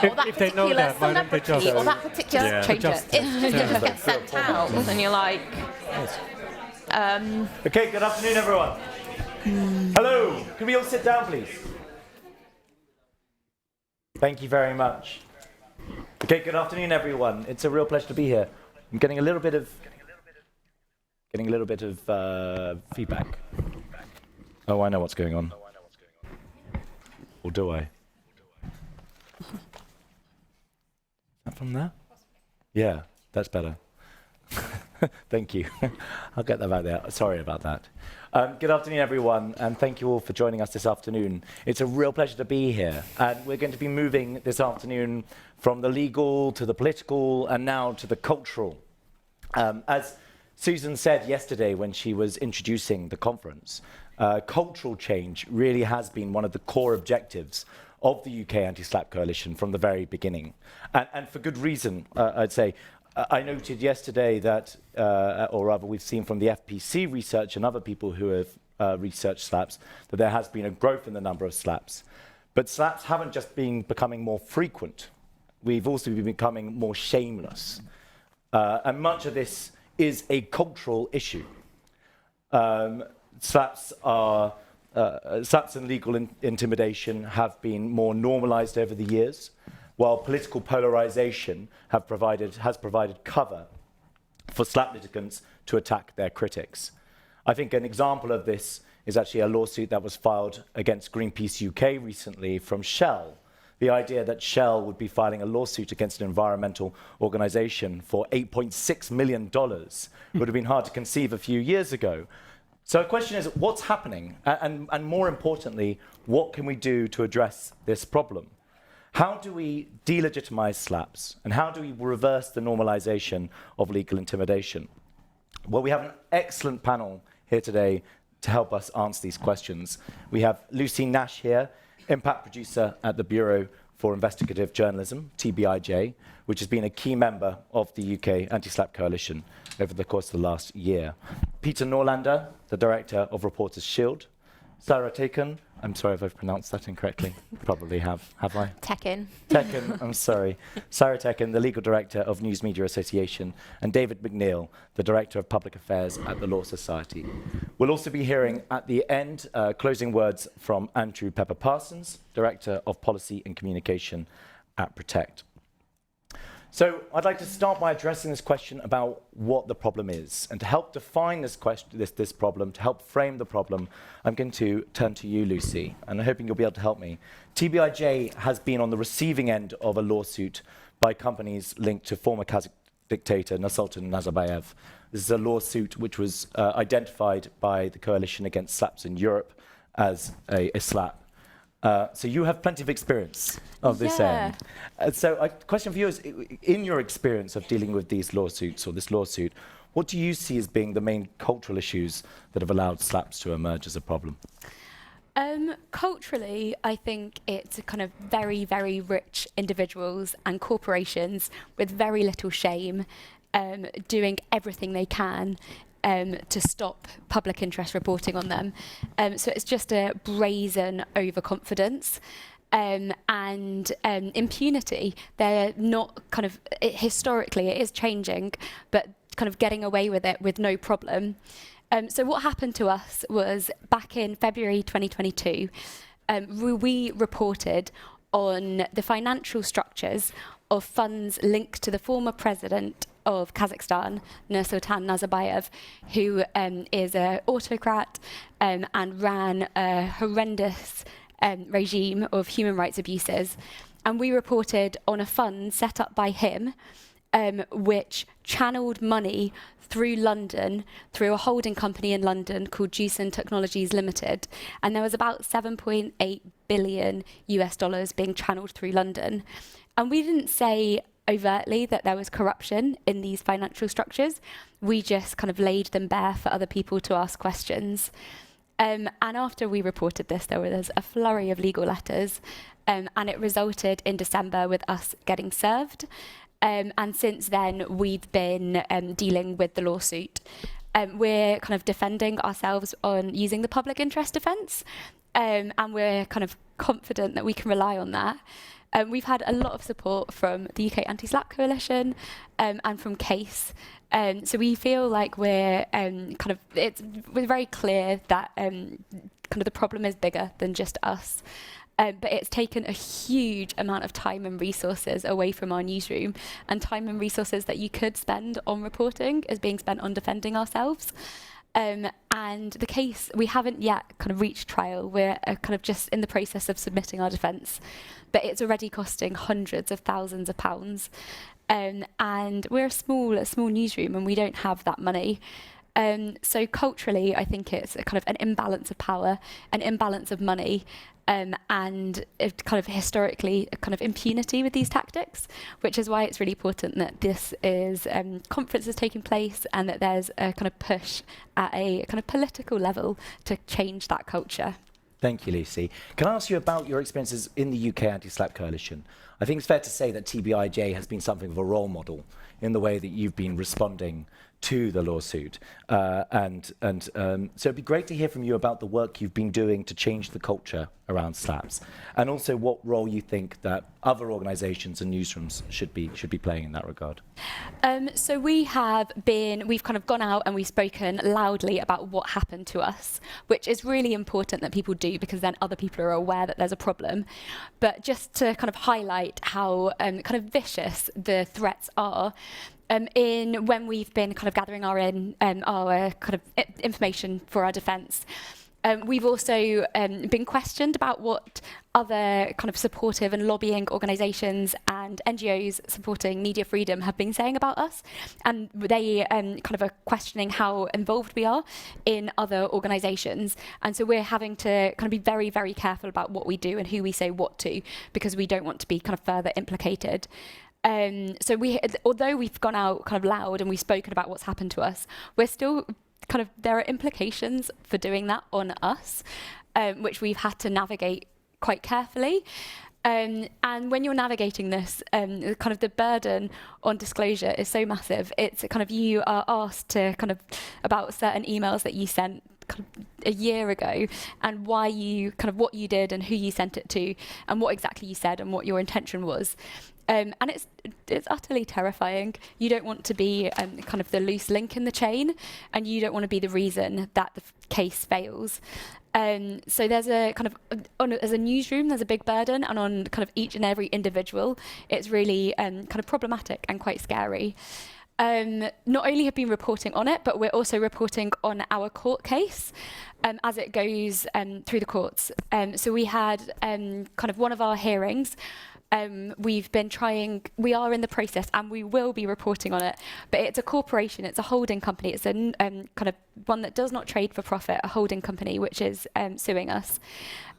or that particular celebrity, or that particular change it. It gets sent out, and you're like. Okay, good afternoon, everyone. Hello, can we all sit down, please? Thank you very much. Okay, good afternoon, everyone. It's a real pleasure to be here. I'm getting a little bit of feedback. Oh, I know what's going on. Or do I? Is that from there? Yeah, that's better. Thank you. I'll get that back there. Sorry about that. Good afternoon, everyone, and thank you all for joining us this afternoon. It's a real pleasure to be here, and we're going to be moving this afternoon from the legal to the political and now to the cultural. As Susan said yesterday when she was introducing the conference, cultural change really has been one of the core objectives of the UK Anti-SLAPP Coalition from the very beginning, and for good reason, I'd say. I noted yesterday that, or rather we've seen from the FPC research and other people who have researched SLAPPs, that there has been a growth in the number of SLAPPs. But SLAPPs haven't just been becoming more frequent, we've also been becoming more shameless. And much of this is a cultural issue. SLAPPs and legal intimidation have been more normalized over the years, while political polarization has provided cover for SLAPP litigants to attack their critics. I think an example of this is actually a lawsuit that was filed against Greenpeace UK recently from Shell. The idea that Shell would be filing a lawsuit against an environmental organization for $8.6 million would have been hard to conceive a few years ago. So the question is, what's happening? And more importantly, what can we do to address this problem? How do we delegitimize SLAPPs, and how do we reverse the normalization of legal intimidation? Well, we have an excellent panel here today to help us answer these questions. We have Lucy Nash here, impact producer at the Bureau for Investigative Journalism, TBIJ, which has been a key member of the UK Anti-SLAPP Coalition over the course of the last year. Peter Norlander, the director of Reporters' Shield. Sarah Taken, I'm sorry if I've pronounced that incorrectly. Probably have I? Tekin. Tekin, I'm sorry. Sarah Taken, the legal director of News Media Association, and David McNeil, the director of public affairs at the Law Society. We'll also be hearing at the end closing words from Andrew Pepper-Parsons, director of policy and communication at Protect. So I'd like to start by addressing this question about what the problem is. And to help define this problem, to help frame the problem, I'm going to turn to you, Lucy, and I'm hoping you'll be able to help me. TBIJ has been on the receiving end of a lawsuit by companies linked to former Kazakh dictator Nursultan Nazarbayev. This is a lawsuit which was identified by the Coalition Against SLAPPs in Europe as a SLAPP. So you have plenty of experience of this end. So a question for you is, in your experience of dealing with these lawsuits, or this lawsuit, what do you see as being the main cultural issues that have allowed SLAPPs to emerge as a problem? Culturally, I think it's a kind of very, very rich individuals and corporations with very little shame doing everything they can to stop public interest reporting on them. So it's just a brazen overconfidence and impunity. They're not kind of, historically it is changing, but kind of getting away with it with no problem. So what happened to us was back in February 2022, we reported on the financial structures of funds linked to the former president of Kazakhstan, Nursultan Nazarbayev, who is an autocrat and ran a horrendous regime of human rights abuses. And we reported on a fund set up by him, which channeled money through London, through a holding company in London called Jewson Technologies Limited. And there was about $7.8 billion US being channeled through London. And we didn't say overtly that there was corruption in these financial structures. We just kind of laid them bare for other people to ask questions. And after we reported this, there was a flurry of legal letters, and it resulted in December with us getting served. And since then, we've been dealing with the lawsuit. we're kind of defending ourselves on using the public interest defence, and we're kind of confident that we can rely on that. We've had a lot of support from the UK Anti-SLAPP Coalition and from CASE. So we feel like we're we're very clear that kind of the problem is bigger than just us. But it's taken a huge amount of time and resources away from our newsroom, and time and resources that you could spend on reporting is being spent on defending ourselves. And the case, we haven't yet kind of reached trial. We're kind of just in the process of submitting our defence, but it's already costing hundreds of thousands of pounds. And we're a small newsroom, and we don't have that money. So culturally, I think it's a kind of an imbalance of power, an imbalance of money, and kind of historically a kind of impunity with these tactics, which is why it's really important that this is conferences taking place, and that there's a kind of push at a kind of political level to change that culture. Thank you, Lucy. Can I ask you about your experiences in the UK Anti-SLAPP Coalition? I think it's fair to say that TBIJ has been something of a role model in the way that you've been responding to the lawsuit. So it'd be great to hear from you about the work you've been doing to change the culture around SLAPPs, and also what role you think that other organisations and newsrooms should be playing in that regard. So we've kind of gone out and we've spoken loudly about what happened to us, which is really important that people do, because then other people are aware that there's a problem. But just to kind of highlight how kind of vicious the threats are, when we've been kind of gathering our kind of information for our defence, we've also been questioned about what other kind of supportive and lobbying organisations and NGOs supporting media freedom have been saying about us, and they kind of are questioning how involved we are in other organisations. And so we're having to kind of be very, very careful about what we do and who we say what to, because we don't want to be kind of further implicated. So although we've gone out kind of loud and we've spoken about what's happened to us, we're still kind of, there are implications for doing that on us, which we've had to navigate quite carefully. And when you're navigating this, kind of the burden on disclosure is so massive. It's kind of, you are asked to kind of about certain emails that you sent kind of a year ago, and why you kind of what you did and who you sent it to, and what exactly you said and what your intention was. And it's utterly terrifying. You don't want to be kind of the loose link in the chain, and you don't want to be the reason that the case fails. So there's a kind of, as a newsroom, there's a big burden, and on kind of each and every individual, it's really kind of problematic and quite scary. Not only have been reporting on it, but we're also reporting on our court case as it goes through the courts. So we had kind of one of our hearings. We are in the process, and we will be reporting on it, but it's a corporation, it's a holding company, it's a kind of one that does not trade for profit, a holding company, which is suing us.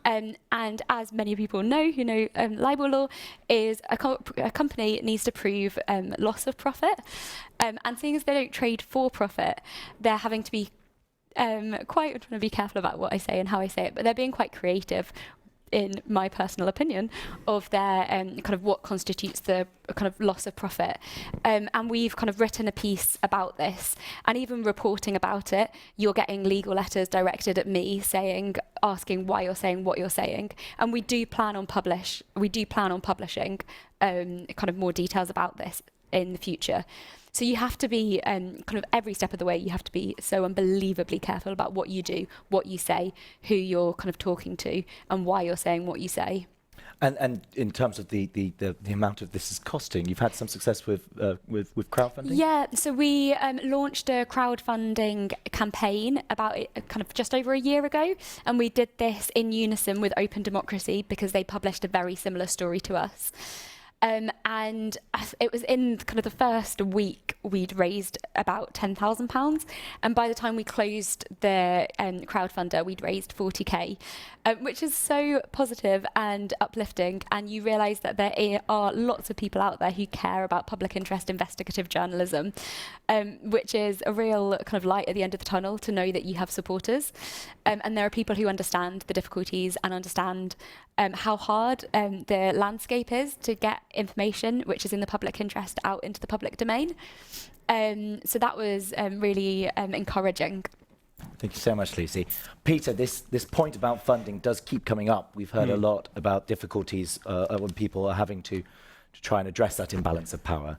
And as many people know who know libel law, is a company needs to prove loss of profit. And seeing as they don't trade for profit, they're having to be I'm trying to be careful about what I say and how I say it, but they're being quite creative, in my personal opinion, of their kind of what constitutes the kind of loss of profit. And we've kind of written a piece about this, and even reporting about it, you're getting legal letters directed at me asking why you're saying what you're saying. And we do plan on publishing kind of more details about this in the future. So you have to be, kind of every step of the way, you have to be so unbelievably careful about what you do, what you say, who you're kind of talking to, and why you're saying what you say. And in terms of the amount of this is costing, you've had some success with crowdfunding? Yeah, so we launched a crowdfunding campaign about kind of just over a year ago, and we did this in unison with Open Democracy, because they published a very similar story to us. And it was in kind of the first week we'd raised about £10,000, and by the time we closed the crowdfunder, we'd raised 40k, which is so positive and uplifting. And you realise that there are lots of people out there who care about public interest investigative journalism, which is a real kind of light at the end of the tunnel to know that you have supporters, and there are people who understand the difficulties and understand how hard the landscape is to get information which is in the public interest out into the public domain. So that was really encouraging. Thank you so much, Lucy. Peter, this point about funding does keep coming up. We've heard a lot about difficulties when people are having to try and address that imbalance of power.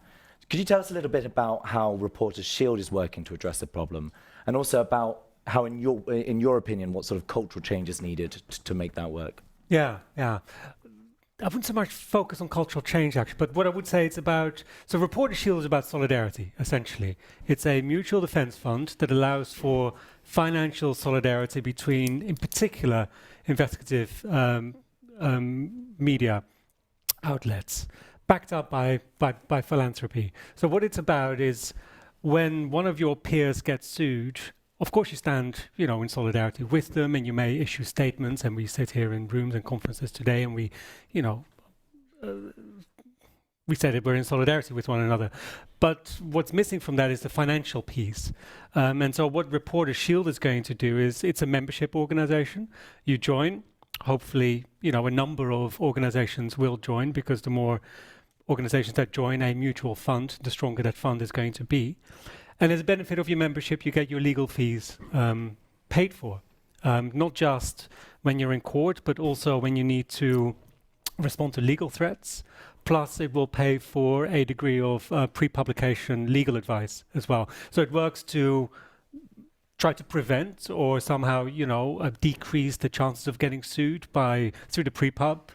Could you tell us a little bit about how Reporters Shield is working to address the problem, and also about how, in your opinion, what sort of cultural change is needed to make that work? Yeah. I wouldn't so much focus on cultural change, actually, but what I would say it's about... So Reporters Shield is about solidarity, essentially. It's a mutual defence fund that allows for financial solidarity between, in particular, investigative media outlets, backed up by philanthropy. So what it's about is when one of your peers gets sued, of course you stand, in solidarity with them, and you may issue statements, and we sit here in rooms and conferences today, and we say that we're in solidarity with one another. But what's missing from that is the financial piece. And so what Reporters Shield is going to do is, it's a membership organization. You join, hopefully, a number of organizations will join, because the more organizations that join a mutual fund, the stronger that fund is going to be. And as a benefit of your membership, you get your legal fees paid for, not just when you're in court, but also when you need to respond to legal threats. Plus, it will pay for a degree of pre-publication legal advice as well. So it works to try to prevent or somehow, decrease the chances of getting sued through the pre-pub.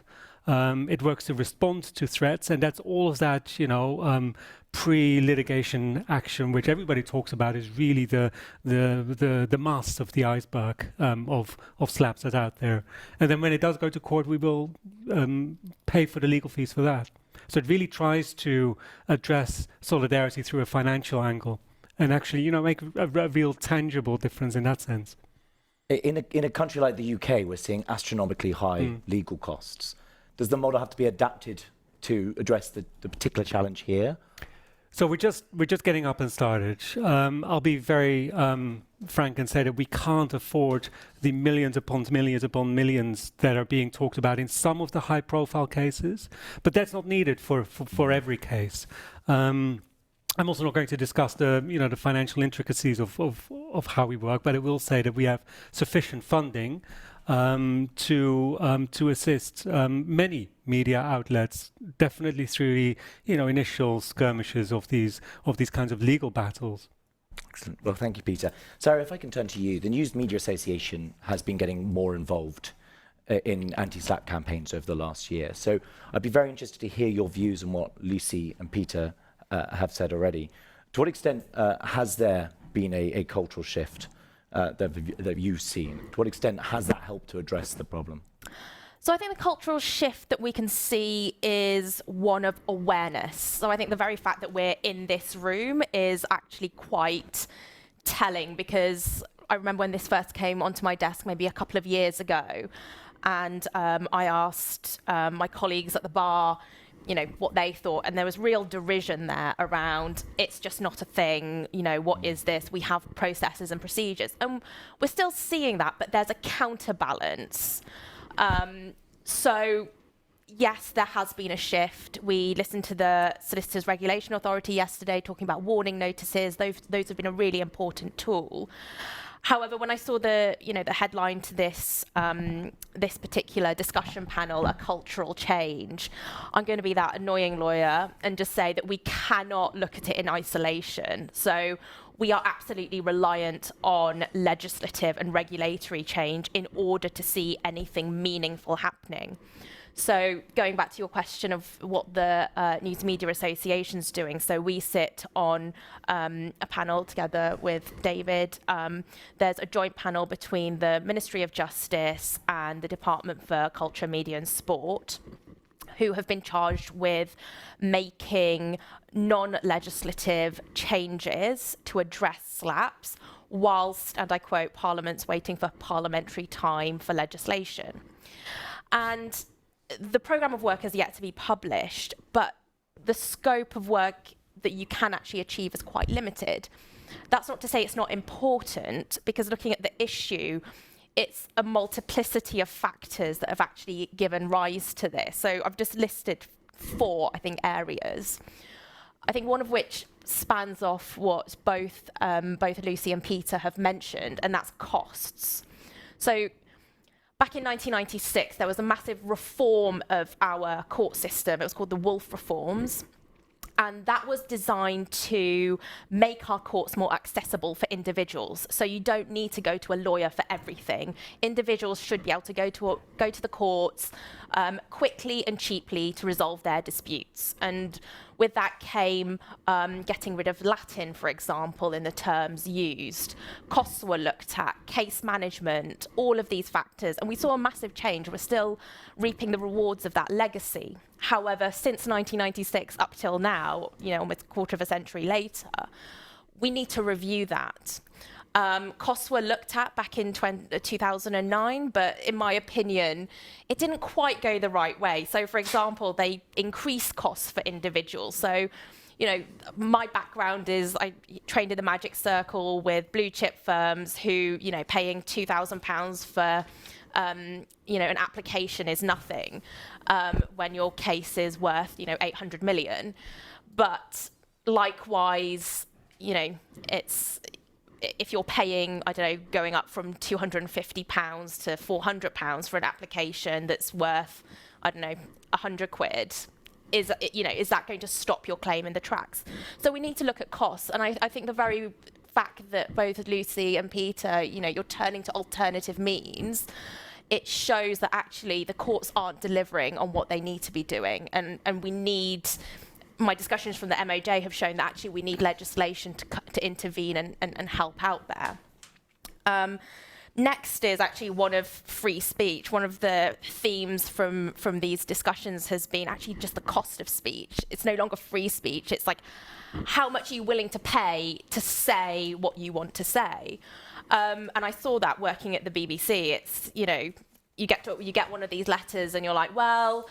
It works to respond to threats, and that's all of that, pre-litigation action, which everybody talks about, is really the mass of the iceberg of SLAPPs that's out there. And then when it does go to court, we will pay for the legal fees for that. So it really tries to address solidarity through a financial angle, and actually, make a real tangible difference in that sense. In a country like the UK, we're seeing astronomically high legal costs. Does the model have to be adapted to address the particular challenge here? So we're just getting up and started. I'll be very frank and say that we can't afford the millions upon millions that are being talked about in some of the high-profile cases, but that's not needed for every case. I'm also not going to discuss the financial intricacies of how we work, but I will say that we have sufficient funding to assist many media outlets, definitely through the initial skirmishes of these kinds of legal battles. Excellent. Well, thank you, Peter. Sarah, if I can turn to you, the News Media Association has been getting more involved in anti-SLAPP campaigns over the last year. So I'd be very interested to hear your views on what Lucy and Peter have said already. To what extent has there been a cultural shift that you've seen? To what extent has that helped to address the problem? So I think the cultural shift that we can see is one of awareness. So I think the very fact that we're in this room is actually quite telling, because I remember when this first came onto my desk maybe a couple of years ago, and I asked my colleagues at the bar, what they thought, and there was real derision there around, it's just not a thing, what is this? We have processes and procedures. And we're still seeing that, but there's a counterbalance. So yes, there has been a shift. We listened to the Solicitors Regulation Authority yesterday talking about warning notices. Those have been a really important tool. However, when I saw the headline to this this particular discussion panel, a cultural change, I'm going to be that annoying lawyer and just say that we cannot look at it in isolation. So we are absolutely reliant on legislative and regulatory change in order to see anything meaningful happening. So going back to your question of what the News Media Association's doing, so we sit on a panel together with David. There's a joint panel between the Ministry of Justice and the Department for Culture, Media and Sport, who have been charged with making non-legislative changes to address SLAPPs whilst, and I quote, Parliament's waiting for parliamentary time for legislation. And the programme of work has yet to be published, but the scope of work that you can actually achieve is quite limited. That's not to say it's not important, because looking at the issue, it's a multiplicity of factors that have actually given rise to this. So I've just listed 4, I think, areas. I think one of which spans off what both Lucy and Peter have mentioned, and that's costs. So back in 1996, there was a massive reform of our court system. It was called the Wolf Reforms. And that was designed to make our courts more accessible for individuals. So you don't need to go to a lawyer for everything. Individuals should be able to go to the courts quickly and cheaply to resolve their disputes. And with that came getting rid of Latin, for example, in the terms used. Costs were looked at, case management, all of these factors. And we saw a massive change. We're still reaping the rewards of that legacy. However, since 1996 up till now, almost a quarter of a century later, we need to review that. Costs were looked at back in 2009, but in my opinion, it didn't quite go the right way. So, for example, they increased costs for individuals. So, my background is I trained in the magic circle with blue chip firms who, paying £2,000 for an application is nothing when your case is worth, 800 million. But likewise, it's if you're paying, going up from £250 to £400 for an application that's worth, 100 quid, is that going to stop your claim in the tracks? So we need to look at costs. And I think the very fact that both Lucy and Peter, you're turning to alternative means, it shows that actually the courts aren't delivering on what they need to be doing. And we need, my discussions from the MOJ have shown that actually we need legislation to intervene and help out there. Next is actually one of free speech. One of the themes from these discussions has been actually just the cost of speech. It's no longer free speech. It's like, how much are you willing to pay to say what you want to say? And I saw that working at the BBC. It's, you get one of these letters and you're like, well,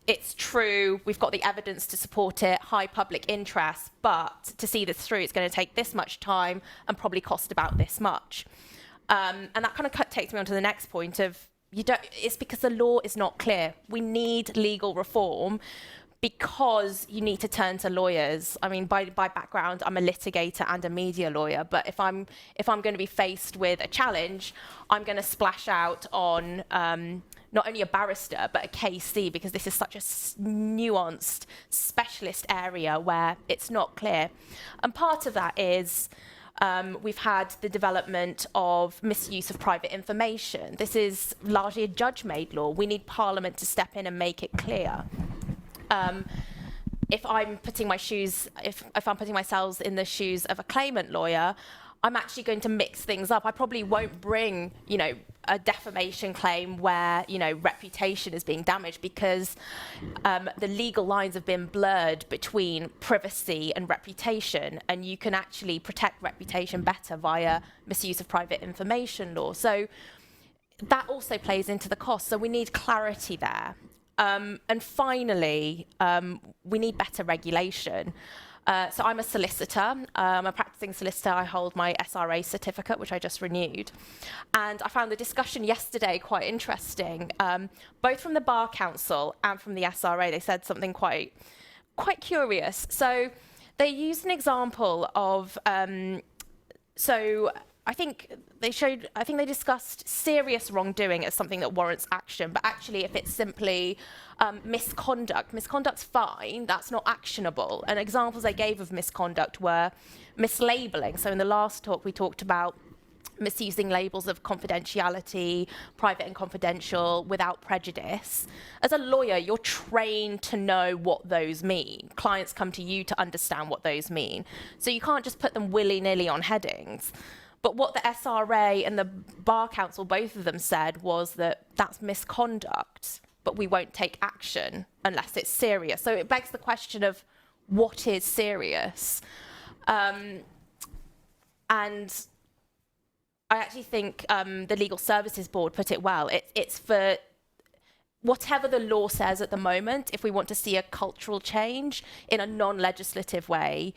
it's true, we've got the evidence to support it, high public interest, but to see this through, it's going to take this much time and probably cost about this much. And that kind of takes me on to the next point of, it's because the law is not clear. We need legal reform because you need to turn to lawyers. I mean, by background, I'm a litigator and a media lawyer, but if I'm going to be faced with a challenge, I'm going to splash out on not only a barrister, but a KC, because this is such a nuanced, specialist area where it's not clear. And part of that is we've had the development of misuse of private information. This is largely a judge-made law. We need Parliament to step in and make it clear. If I'm putting myself in the shoes of a claimant lawyer, I'm actually going to mix things up. I probably won't bring, a defamation claim where, reputation is being damaged, because the legal lines have been blurred between privacy and reputation, and you can actually protect reputation better via misuse of private information law. So that also plays into the cost. So we need clarity there. And finally, we need better regulation. So I'm a solicitor. I'm a practicing solicitor. I hold my SRA certificate, which I just renewed. And I found the discussion yesterday quite interesting, both from the Bar Council and from the SRA. They said something quite curious. So they used an example of, I think they discussed serious wrongdoing as something that warrants action, but actually if it's simply misconduct's fine, that's not actionable. And examples they gave of misconduct were mislabeling. So in the last talk we talked about misusing labels of confidentiality, private and confidential, without prejudice. As a lawyer, you're trained to know what those mean. Clients come to you to understand what those mean. So you can't just put them willy-nilly on headings. But what the SRA and the Bar Council, both of them said, was that that's misconduct, but we won't take action unless it's serious. So it begs the question of what is serious? And I actually think the Legal Services Board put it well. It's for whatever the law says at the moment. If we want to see a cultural change in a non-legislative way,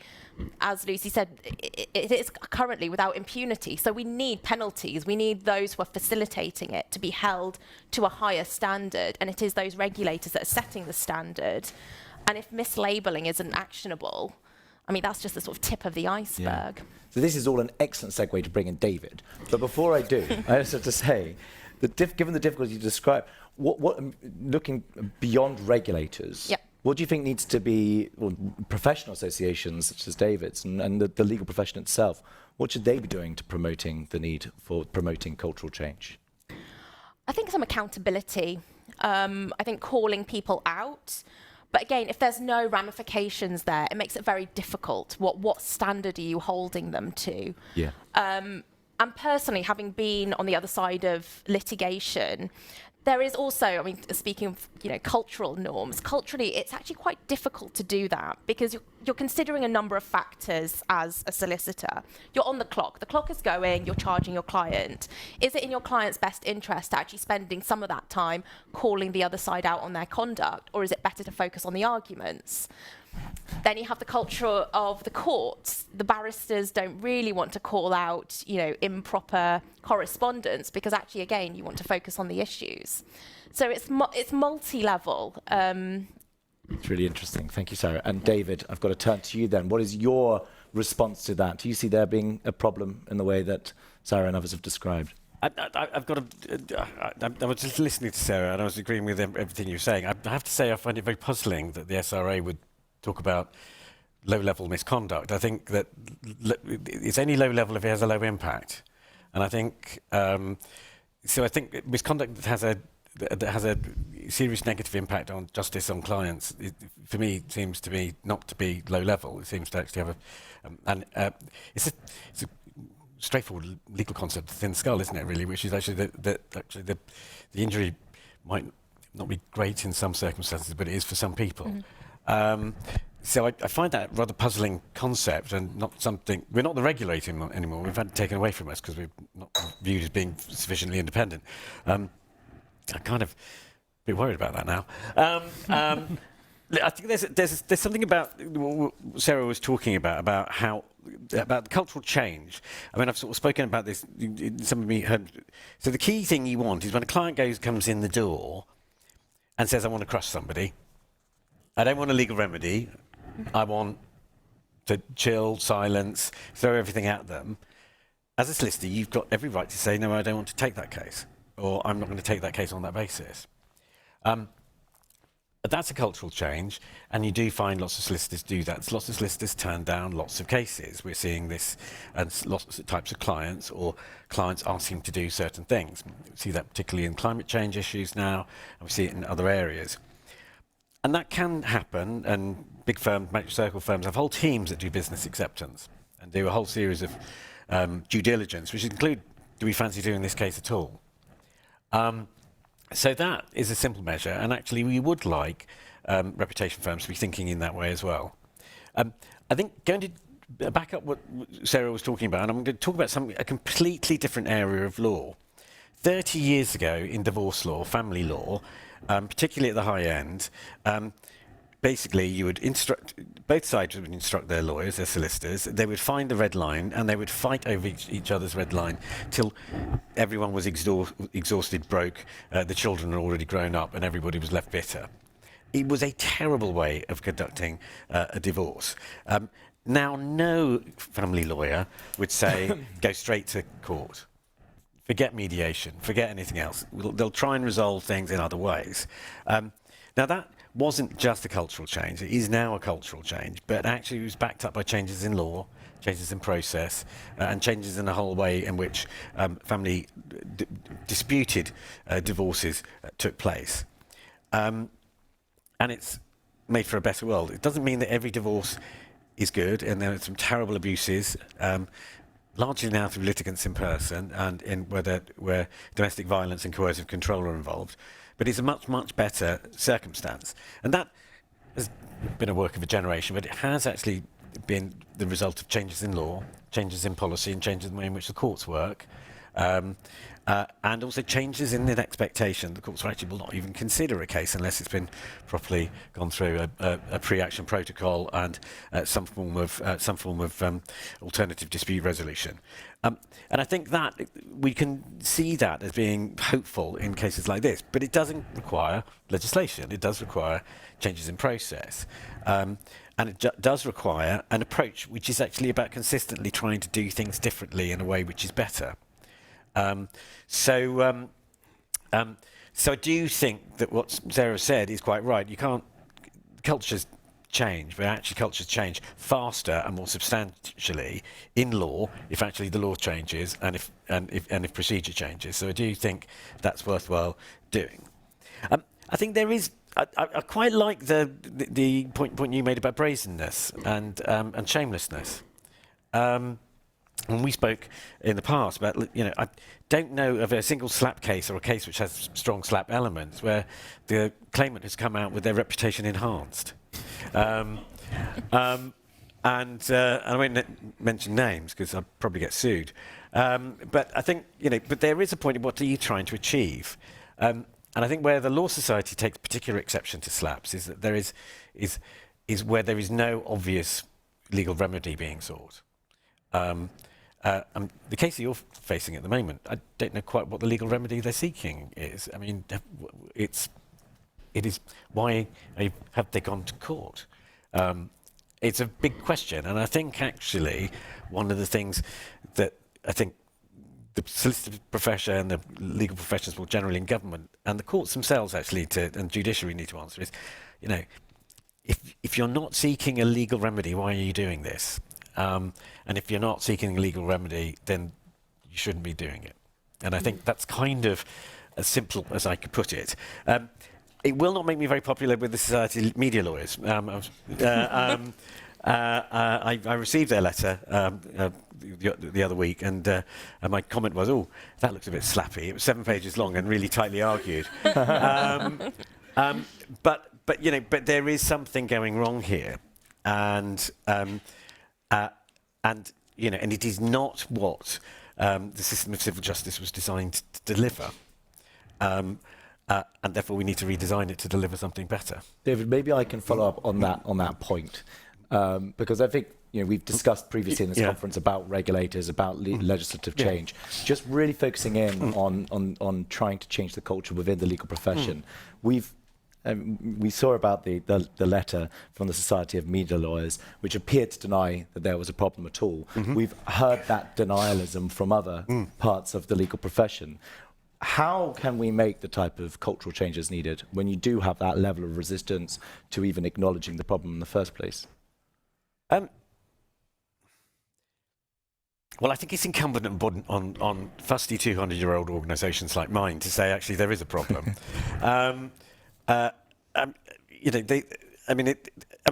as Lucy said, it is currently without impunity. So we need penalties. We need those who are facilitating it to be held to a higher standard. And it is those regulators that are setting the standard. And if mislabeling isn't actionable, I mean, that's just the sort of tip of the iceberg. So this is all an excellent segue to bring in David. But before I do, I just have to say, given the difficulty you describe, looking beyond regulators, what do you think needs to be, well, professional associations such as David's and the legal profession itself, what should they be doing to promoting the need for promoting cultural change? I think some accountability. I think calling people out. But again, if there's no ramifications there, it makes it very difficult. What standard are you holding them to? Yeah. And personally, having been on the other side of litigation, there is also, I mean, speaking of, cultural norms, culturally, it's actually quite difficult to do that because you're considering a number of factors as a solicitor. You're on the clock is going, you're charging your client. Is it in your client's best interest to actually spending some of that time calling the other side out on their conduct, or is it better to focus on the arguments? Then you have the culture of the courts. The barristers don't really want to call out, improper correspondence because actually, again, you want to focus on the issues. So it's multi-level. It's really interesting. Thank you, Sarah. And David, I've got to turn to you then. What is your response to that? Do you see there being a problem in the way that Sarah and others have described? I've got to. I was just listening to Sarah and I was agreeing with everything you were saying. I have to say I find it very puzzling that the SRA would talk about low-level misconduct. I think that it's only low-level if it has a low impact, and I think so. I think misconduct that has a serious negative impact on justice on clients, for me, seems to be not to be low-level. It seems to actually have it's a straightforward legal concept, thin skull, isn't it? Really, which is actually the injury might not be great in some circumstances, but it is for some people. Mm-hmm. So I find that a rather puzzling concept and not something. We're not the regulator anymore. We've had it taken away from us because we're not viewed as being sufficiently independent. I'm kind of a bit worried about that now. I think there's something about what Sarah was talking about the cultural change. I mean, I've sort of spoken about this. Some of me heard. So the key thing you want is when a client comes in the door and says, "I want to crush somebody. I don't want a legal remedy. I want to chill, silence, throw everything at them." As a solicitor, you've got every right to say, "No, I don't want to take that case," or "I'm not going to take that case on that basis." But that's a cultural change, and you do find lots of solicitors do that. Lots of solicitors turn down lots of cases. We're seeing this and lots of types of clients or clients asking to do certain things. We see that particularly in climate change issues now, and we see it in other areas. And that can happen, and big firms, matrix circle firms, have whole teams that do business acceptance and do a whole series of due diligence, which include, do we fancy doing this case at all? So that is a simple measure, and actually we would like reputation firms to be thinking in that way as well. I think going to back up what Sarah was talking about, and I'm going to talk about a completely different area of law. 30 years ago in divorce law, family law, particularly at the high end, basically you would both sides would instruct their lawyers, their solicitors, they would find the red line and they would fight over each other's red line till everyone was exhausted, broke, the children had already grown up and everybody was left bitter. It was a terrible way of conducting a divorce. Now no family lawyer would say, go straight to court. Forget mediation, forget anything else. They'll try and resolve things in other ways. Now that wasn't just a cultural change, it is now a cultural change, but actually it was backed up by changes in law, changes in process, and changes in the whole way in which family disputed divorces took place. And it's made for a better world. It doesn't mean that every divorce is good, and there are some terrible abuses, largely now through litigants in person and where domestic violence and coercive control are involved. But it's a much, much better circumstance. And that has been a work of a generation, but it has actually been the result of changes in law, changes in policy, and changes in the way in which the courts work. and also changes in the expectation. The courts actually will not even consider a case unless it's been properly gone through a pre-action protocol and some form of alternative dispute resolution. And I think that we can see that as being hopeful in cases like this, but it doesn't require legislation. It does require changes in process. And it does require an approach which is actually about consistently trying to do things differently in a way which is better. So I do think that what Sarah said is quite right. You can't, cultures change, but actually cultures change faster and more substantially in law if actually the law changes and if procedure changes. So I do think that's worthwhile doing. I think there is. I quite like the point you made about brazenness and shamelessness. When we spoke in the past about, I don't know of a single SLAPP case or a case which has strong SLAPP elements where the claimant has come out with their reputation enhanced. And I won't mention names because I'll probably get sued. But I think, but there is a point in what are you trying to achieve? And I think where the Law Society takes particular exception to SLAPPs is that there is where there is no obvious legal remedy being sought. The case that you're facing at the moment, I don't know quite what the legal remedy they're seeking is. I mean, it is why have they gone to court? It's a big question, and I think actually one of the things that I think the solicitor profession and the legal professions more generally in government and the courts themselves actually and judiciary need to answer is, if you're not seeking a legal remedy, why are you doing this? And if you're not seeking a legal remedy, then you shouldn't be doing it. And I think that's kind of as simple as I could put it. It will not make me very popular with the Society of Media Lawyers. I received their letter the other week, and my comment was, "Oh, that looks a bit slappy." It was 7 pages long and really tightly argued. But there is something going wrong here, and it is not what the system of civil justice was designed to deliver. And therefore we need to redesign it to deliver something better. David, maybe I can follow up on that point, because I think we've discussed previously in this conference about regulators, about legislative change, just really focusing in on trying to change the culture within the legal profession. We saw about the letter from the Society of Media Lawyers, which appeared to deny that there was a problem at all. We've heard that denialism from other parts of the legal profession. How can we make the type of cultural changes needed when you do have that level of resistance to even acknowledging the problem in the first place? Well, I think it's incumbent on fusty 200-year-old organisations like mine to say, actually, there is a problem. It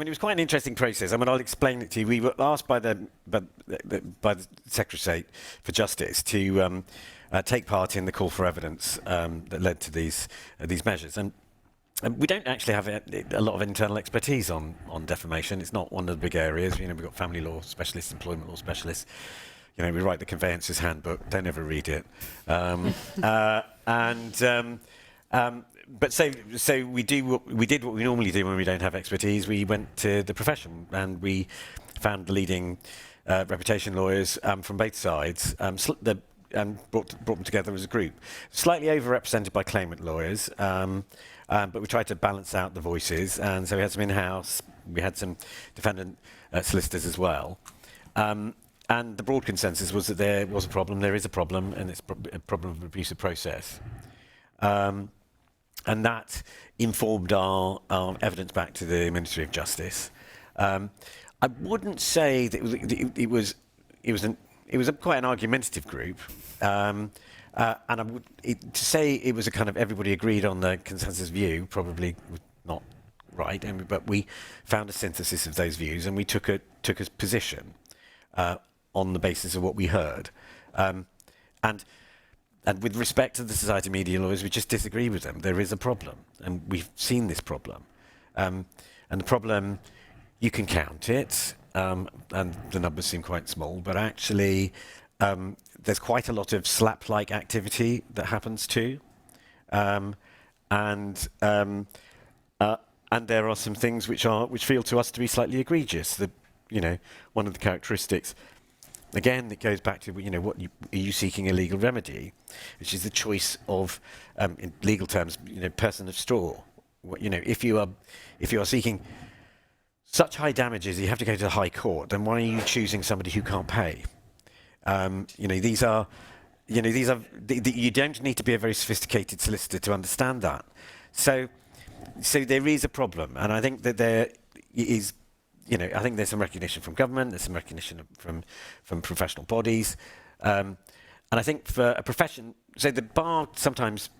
was quite an interesting process. I'll explain it to you. We were asked by the Secretary of State for Justice to take part in the call for evidence that led to these measures. And we don't actually have a lot of internal expertise on defamation. It's not one of the big areas. We've got family law specialists, employment law specialists. We write the conveyancer's handbook. Don't ever read it. But so we did what we normally do when we don't have expertise. We went to the profession and we found the leading reputation lawyers from both sides and brought them together as a group. Slightly overrepresented by claimant lawyers, but we tried to balance out the voices. And so we had some in-house, we had some defendant solicitors as well. And the broad consensus was that there was a problem, there is a problem, and it's a problem of abusive process. And that informed our evidence back to the Ministry of Justice. I wouldn't say that it was quite an argumentative group, and to say it was a kind of everybody agreed on the consensus view probably was not right. But we found a synthesis of those views, and we took a position on the basis of what we heard, And with respect to the Society of Media Lawyers, we just disagree with them. There is a problem, and we've seen this problem. And the problem, you can count it, and the numbers seem quite small, but actually there's quite a lot of SLAPP-like activity that happens too. And there are some things which feel to us to be slightly egregious. One of the characteristics, again, it goes back to are you seeking a legal remedy, which is the choice of, in legal terms, person of straw. If you are seeking such high damages, you have to go to the High Court. Then why are you choosing somebody who can't pay? These are. You don't need to be a very sophisticated solicitor to understand that. So there is a problem, and I think that there is, I think there's some recognition from government, there's some recognition from professional bodies, and I think for a profession, so the bar sometimes,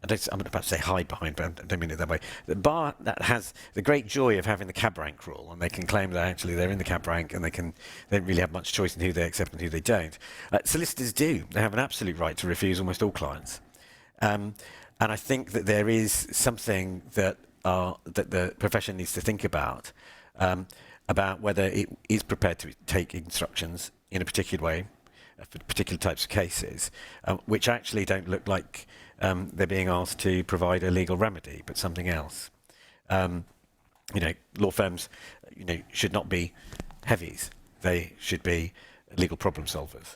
I'm about to say hide behind, but I don't mean it that way. The bar that has the great joy of having the cab rank rule, and they can claim that actually they're in the cab rank and they don't really have much choice in who they accept and who they don't. Solicitors do. They have an absolute right to refuse almost all clients. And I think that there is something that the profession needs to think about whether it is prepared to take instructions in a particular way for particular types of cases, which actually don't look like they're being asked to provide a legal remedy, but something else. Law firms, should not be heavies. They should be legal problem solvers.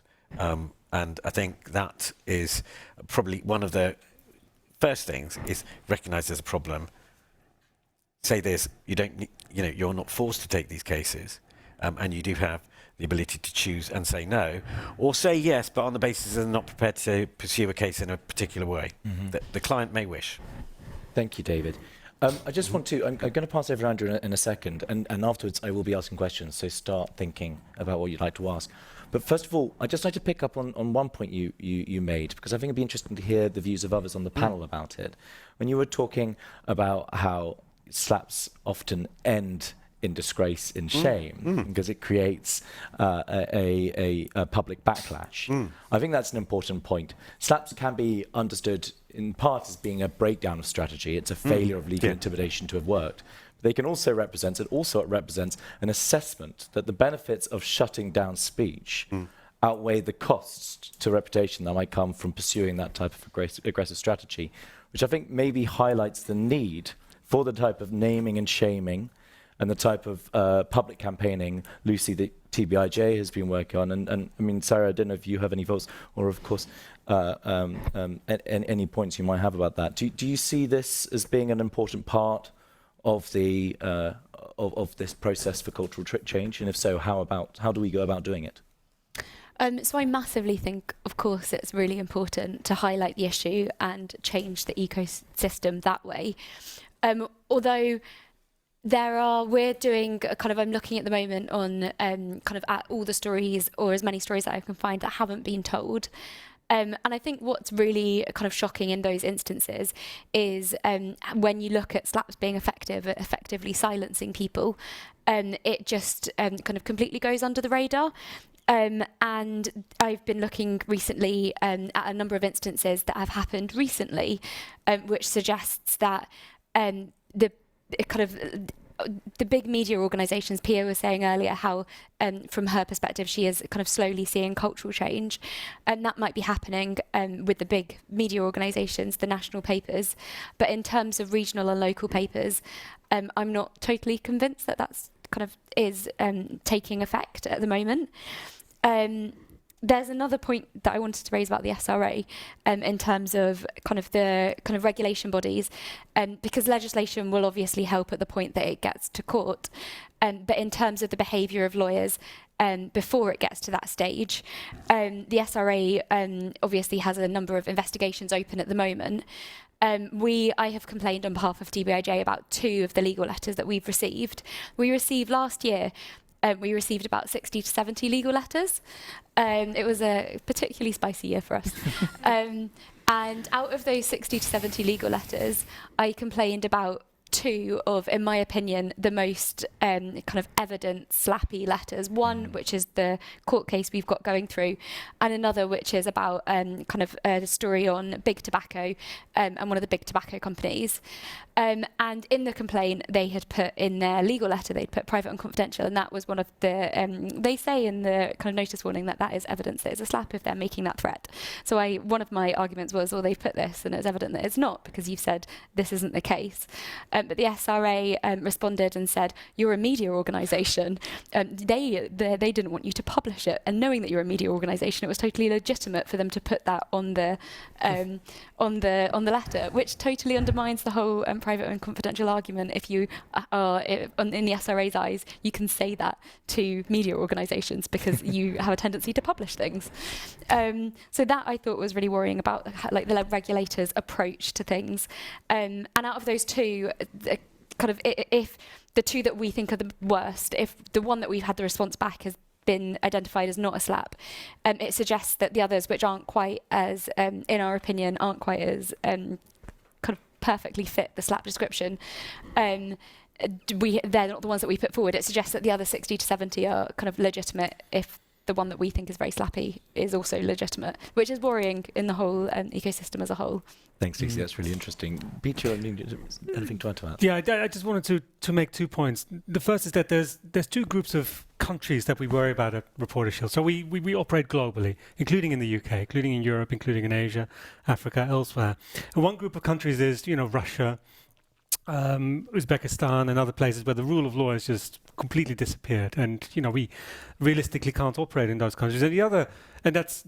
And I think that is probably one of the first things, is recognise there's a problem. Say this, you're not forced to take these cases, and you do have the ability to choose and say no, or say yes, but on the basis that they're not prepared to pursue a case in a particular way that the client may wish. Thank you, David. I just want to, I'm going to pass over to Andrew in a second, and afterwards I will be asking questions, so start thinking about what you'd like to ask. But first of all, I'd just like to pick up on one point you made, because I think it'd be interesting to hear the views of others on the panel about it. When you were talking about how SLAPPs often end in disgrace, in shame, because it creates a public backlash. I think that's an important point. SLAPPs can be understood in part as being a breakdown of strategy. It's a failure of legal intimidation to have worked. They can also represent, it represents an assessment that the benefits of shutting down speech outweigh the costs to reputation that might come from pursuing that type of aggressive strategy, which I think maybe highlights the need for the type of naming and shaming and the type of public campaigning, Lucy, that TBIJ has been working on. And I mean, Sarah, I don't know if you have any thoughts, or of course, any points you might have about that. Do you see this as being an important part of the of this process for cultural change? And if so, how do we go about doing it? So I massively think, of course, it's really important to highlight the issue and change the ecosystem that way. Although we're doing I'm looking at the moment on at all the stories, or as many stories that I can find that haven't been told. And I think what's really shocking in those instances is when you look at SLAPPs being effective at effectively silencing people, it just completely goes under the radar. And I've been looking recently at a number of instances that have happened recently, which suggests that the big media organisations, Pia was saying earlier how, from her perspective, she is slowly seeing cultural change, and that might be happening with the big media organisations, the national papers. But in terms of regional and local papers, I'm not totally convinced that that's is taking effect at the moment. There's another point that I wanted to raise about the SRA in terms of the regulation bodies, because legislation will obviously help at the point that it gets to court, but in terms of the behaviour of lawyers before it gets to that stage, the SRA obviously has a number of investigations open at the moment. I have complained on behalf of TBIJ about 2 of the legal letters that we've received. We received last year, we received about 60 to 70 legal letters. It was a particularly spicy year for us. And out of those 60 to 70 legal letters, I complained about two of, in my opinion, the most kind of evident slappy letters. One, which is the court case we've got going through, and another which is about kind of a story on big tobacco and one of the big tobacco companies. And in the complaint, they had put in their legal letter, they'd put private and confidential, and that was one of the, they say in the kind of notice warning that is evidence that it's a slap if they're making that threat. So one of my arguments was, well, they've put this and it's evident that it's not, because you've said this isn't the case. But the SRA responded and said, you're a media organisation. They didn't want you to publish it, and knowing that you're a media organisation, it was totally legitimate for them to put that on the letter, which totally undermines the whole private and confidential argument. If you are in the SRA's eyes, you can say that to media organisations because you have a tendency to publish things. So that I thought was really worrying about like the regulators' approach to things. And out of those two, kind of if the two that we think are the worst, if the one that we've had the response back has been identified as not a slap, it suggests that the others, which aren't quite as, in our opinion, aren't quite as kind of perfectly fit the slap description, they're not the ones that we put forward. It suggests that the other 60 to 70 are kind of legitimate if the one that we think is very slappy is also legitimate, which is worrying in the whole ecosystem as a whole. Thanks, Lucy. That's really interesting. Peter, anything to add to that? Yeah, I just wanted to make 2 points. The first is that there's two groups of countries that we worry about at Reporter Shield. So we operate globally, including in the UK, including in Europe, including in Asia, Africa, elsewhere. And one group of countries is, Russia, Uzbekistan and other places where the rule of law has just completely disappeared, and we realistically can't operate in those countries. And the other, and that's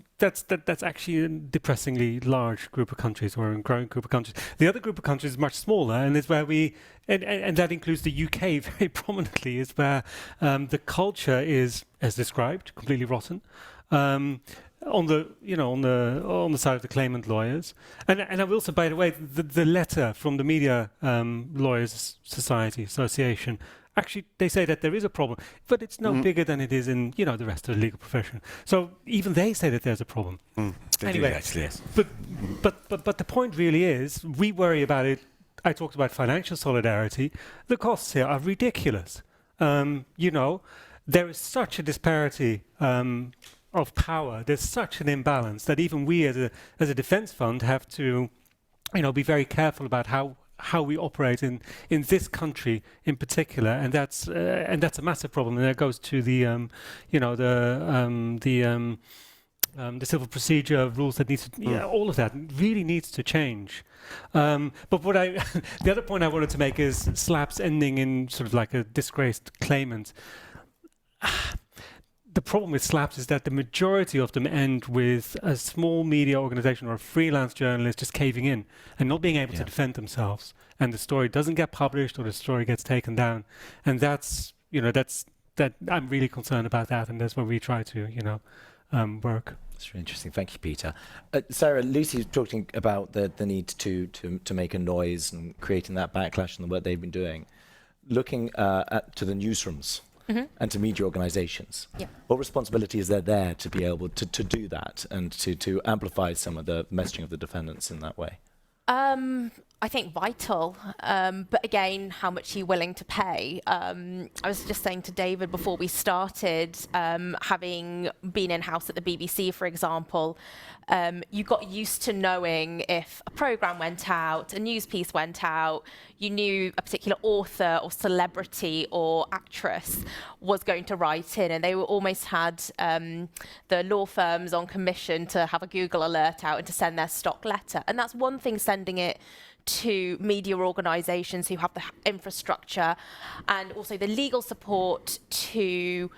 actually a depressingly large group of countries, or a growing group of countries. The other group of countries is much smaller, and is where and that includes the UK very prominently, is where the culture is, as described, completely rotten. On the side of the claimant lawyers, and I will say, by the way, the letter from the Media Lawyers Society Association, actually they say that there is a problem, but it's no bigger than it is in the rest of the legal profession. So even they say that there's a problem. Anyway, actually, yes. But the point really is, we worry about it. I talked about financial solidarity. The costs here are ridiculous. There is such a disparity of power. There's such an imbalance that even we as a defense fund have to be very careful about how we operate in this country in particular, and that's a massive problem. And that goes to the civil procedure rules that needs to, all of that really needs to change. But what the other point I wanted to make is SLAPPs ending in sort of like a disgraced claimant. The problem with SLAPPs is that the majority of them end with a small media organization or a freelance journalist just caving in and not being able to defend themselves, and the story doesn't get published or the story gets taken down, and that's I'm really concerned about that, and that's where we try to work. That's really interesting. Thank you, Peter. Sarah, Lucy was talking about the need to make a noise and creating that backlash and the work they've been doing, looking to the newsrooms. And to media organisations. Yeah. What responsibility is there to be able to do that and to amplify some of the messaging of the defendants in that way? I think vital, but again, how much are you willing to pay? I was just saying to David before we started, having been in-house at the BBC, for example, you got used to knowing if a programme went out, a news piece went out, you knew a particular author or celebrity or actress was going to write in, and they almost had the law firms on commission to have a Google alert out and to send their stock letter. And that's one thing, sending it to media organisations who have the infrastructure and also the legal support to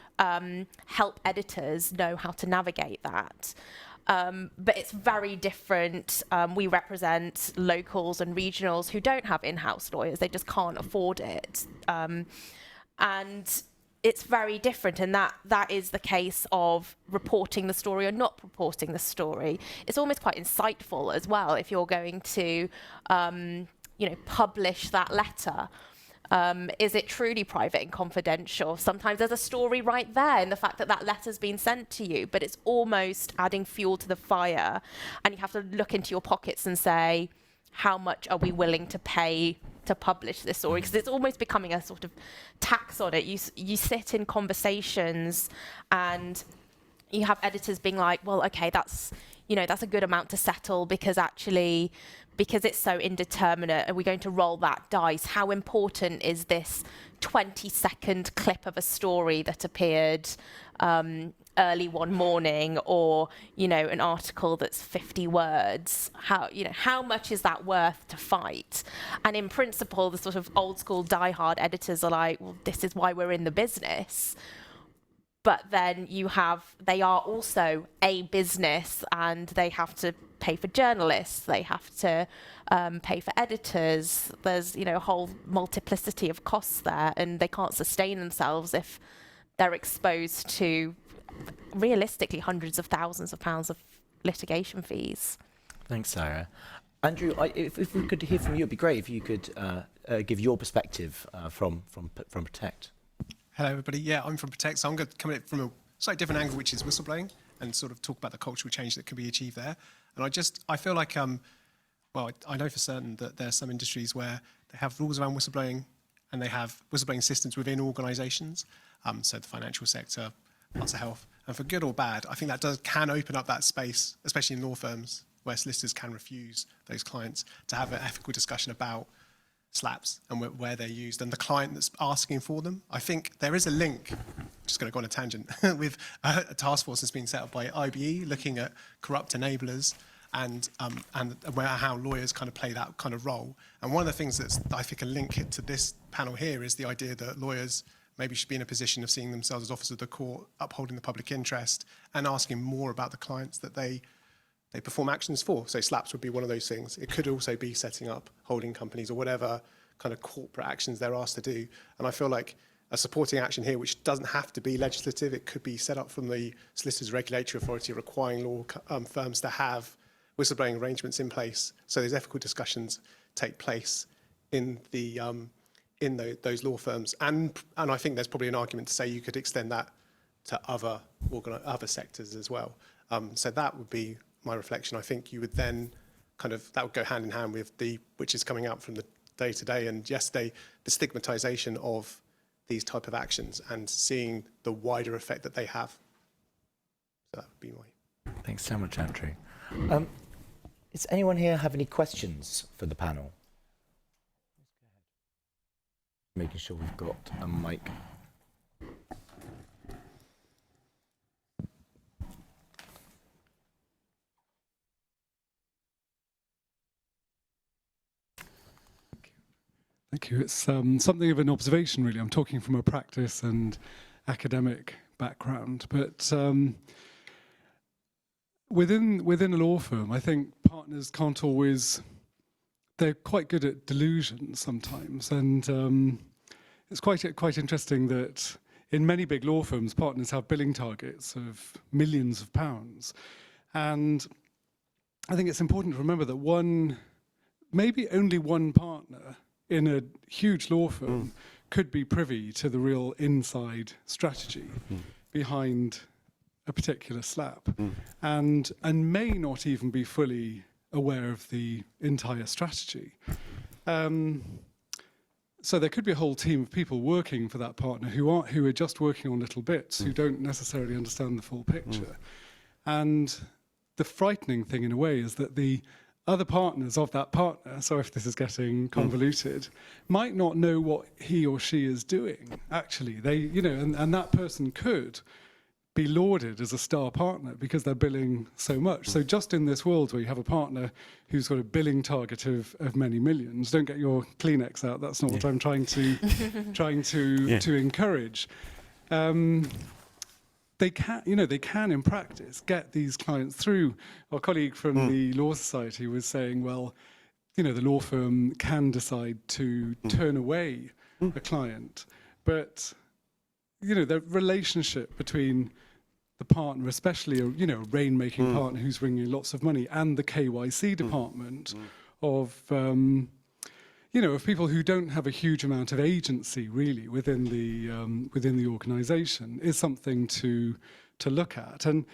help editors know how to navigate that. But it's very different. We represent locals and regionals who don't have in-house lawyers. They just can't afford it. And it's very different, and that is the case of reporting the story or not reporting the story. It's almost quite insightful as well if you're going to, publish that letter. Is it truly private and confidential? Sometimes there's a story right there in the fact that that letter's been sent to you, but it's almost adding fuel to the fire, and you have to look into your pockets and say, how much are we willing to pay to publish this story, because it's almost becoming a sort of tax on it. You sit in conversations and you have editors being like, well, okay, that's a good amount to settle, because it's so indeterminate, are we going to roll that dice? How important is this 20-second clip of a story that appeared early one morning, or an article that's 50 words? How much is that worth to fight? And in principle, the sort of old school diehard editors are like, well, this is why we're in the business. But then they are also a business, and they have to pay for journalists, they have to pay for editors. There's a whole multiplicity of costs there, and they can't sustain themselves if they're exposed to realistically hundreds of thousands of pounds of litigation fees. Thanks, Sarah. Andrew, if we could hear from you, it'd be great if you could give your perspective from Protect. Hello, everybody. Yeah, I'm from Protect, so I'm going to come at it from a slightly different angle, which is whistleblowing, and sort of talk about the cultural change that can be achieved there. And I feel like, I know for certain that there are some industries where they have rules around whistleblowing, and they have whistleblowing systems within organisations, so the financial sector, parts of health. And for good or bad, I think that can open up that space, especially in law firms, where solicitors can refuse those clients to have an ethical discussion about SLAPPs and where they're used, and the client that's asking for them. I think there is a link, just going to go on a tangent, with a task force that's been set up by IBE looking at corrupt enablers and how lawyers kind of play that kind of role. And one of the things that I think can link it to this panel here is the idea that lawyers maybe should be in a position of seeing themselves as officers of the court, upholding the public interest, and asking more about the clients that they perform actions for. So SLAPPs would be one of those things. It could also be setting up holding companies or whatever kind of corporate actions they're asked to do. And I feel like a supporting action here, which doesn't have to be legislative, it could be set up from the Solicitors Regulatory Authority, requiring law firms to have whistleblowing arrangements in place, so those ethical discussions take place in those law firms. And I think there's probably an argument to say you could extend that to other sectors as well. So that would be my reflection. I think you would then that would go hand in hand with which is coming out from the day-to-day and yesterday, the stigmatization of these type of actions and seeing the wider effect that they have. So that would be my... Thanks so much, Andrew. Does anyone here have any questions for the panel? Making sure we've got a mic. Thank you. It's something of an observation, really. I'm talking from a practice and academic background, but within a law firm, I think partners can't always. They're quite good at delusion sometimes, and it's quite interesting that in many big law firms, partners have billing targets of millions of pounds, and I think it's important to remember that maybe only one partner in a huge law firm could be privy to the real inside strategy behind a particular SLAPP, and may not even be fully aware of the entire strategy. So there could be a whole team of people working for that partner who are just working on little bits, who don't necessarily understand the full picture. And the frightening thing in a way is that the other partners of that partner, so if this is getting convoluted, might not know what he or she is doing. Actually, and that person could be lauded as a star partner because they're billing so much. So just in this world where you have a partner who's got a billing target of many millions, don't get your Kleenex out. That's not what I'm trying to encourage. They can in practice get these clients through. Our colleague from the Law Society was saying, well, the law firm can decide to turn away a client, but the relationship between the partner, especially a rainmaking partner who's bringing lots of money, and the KYC department of of people who don't have a huge amount of agency really within the organisation is something to look at. And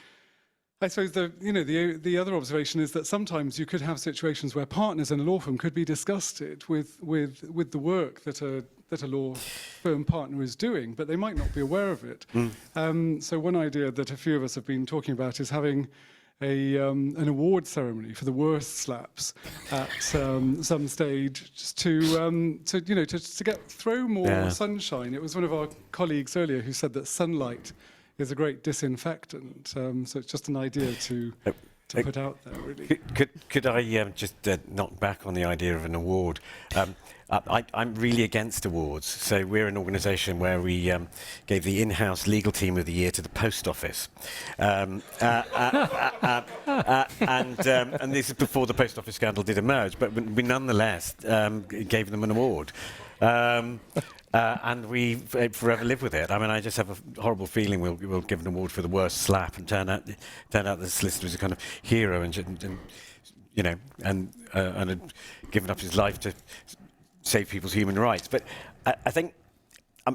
I suppose the other observation is that sometimes you could have situations where partners in a law firm could be disgusted with the work that a law firm partner is doing, but they might not be aware of it. So one idea that a few of us have been talking about is having an award ceremony for the worst slaps at some stage, just to throw more sunshine. It was one of our colleagues earlier who said that sunlight is a great disinfectant. So it's just an idea to put out there, really. Could I just knock back on the idea of an award? I'm really against awards. So we're an organisation where we gave the in-house legal team of the year to the post office, and this is before the post office scandal did emerge. But we nonetheless gave them an award. And we forever live with it. I mean, I just have a horrible feeling we'll give an award for the worst slap, and turn out the solicitor was a kind of hero, and had given up his life to save people's human rights. But I think I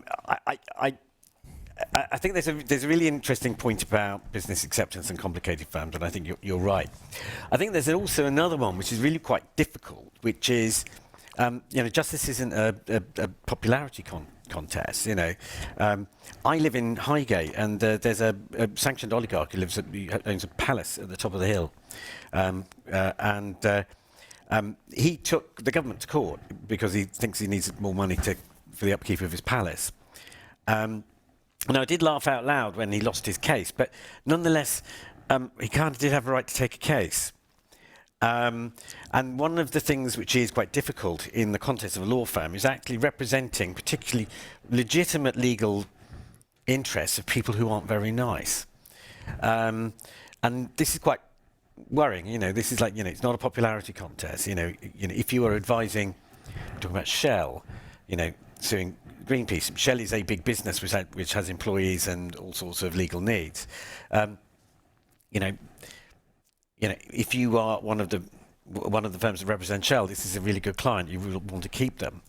think there's a really interesting point about business acceptance and complicated firms, and I think you're right. I think there's also another one which is really quite difficult, which is justice isn't a popularity contest. I live in Highgate, and there's a sanctioned oligarch who owns a palace at the top of the hill, he took the government to court because he thinks he needs more money for the upkeep of his palace. Now, I did laugh out loud when he lost his case, but nonetheless, he kind of did have a right to take a case. And one of the things which is quite difficult in the context of a law firm is actually representing particularly legitimate legal interests of people who aren't very nice. And this is quite worrying. This is like, it's not a popularity contest. If you are advising, talking about Shell, suing Greenpeace. Shell is a big business which has employees and all sorts of legal needs. If you are one of the firms that represent Shell, this is a really good client. You will want to keep them,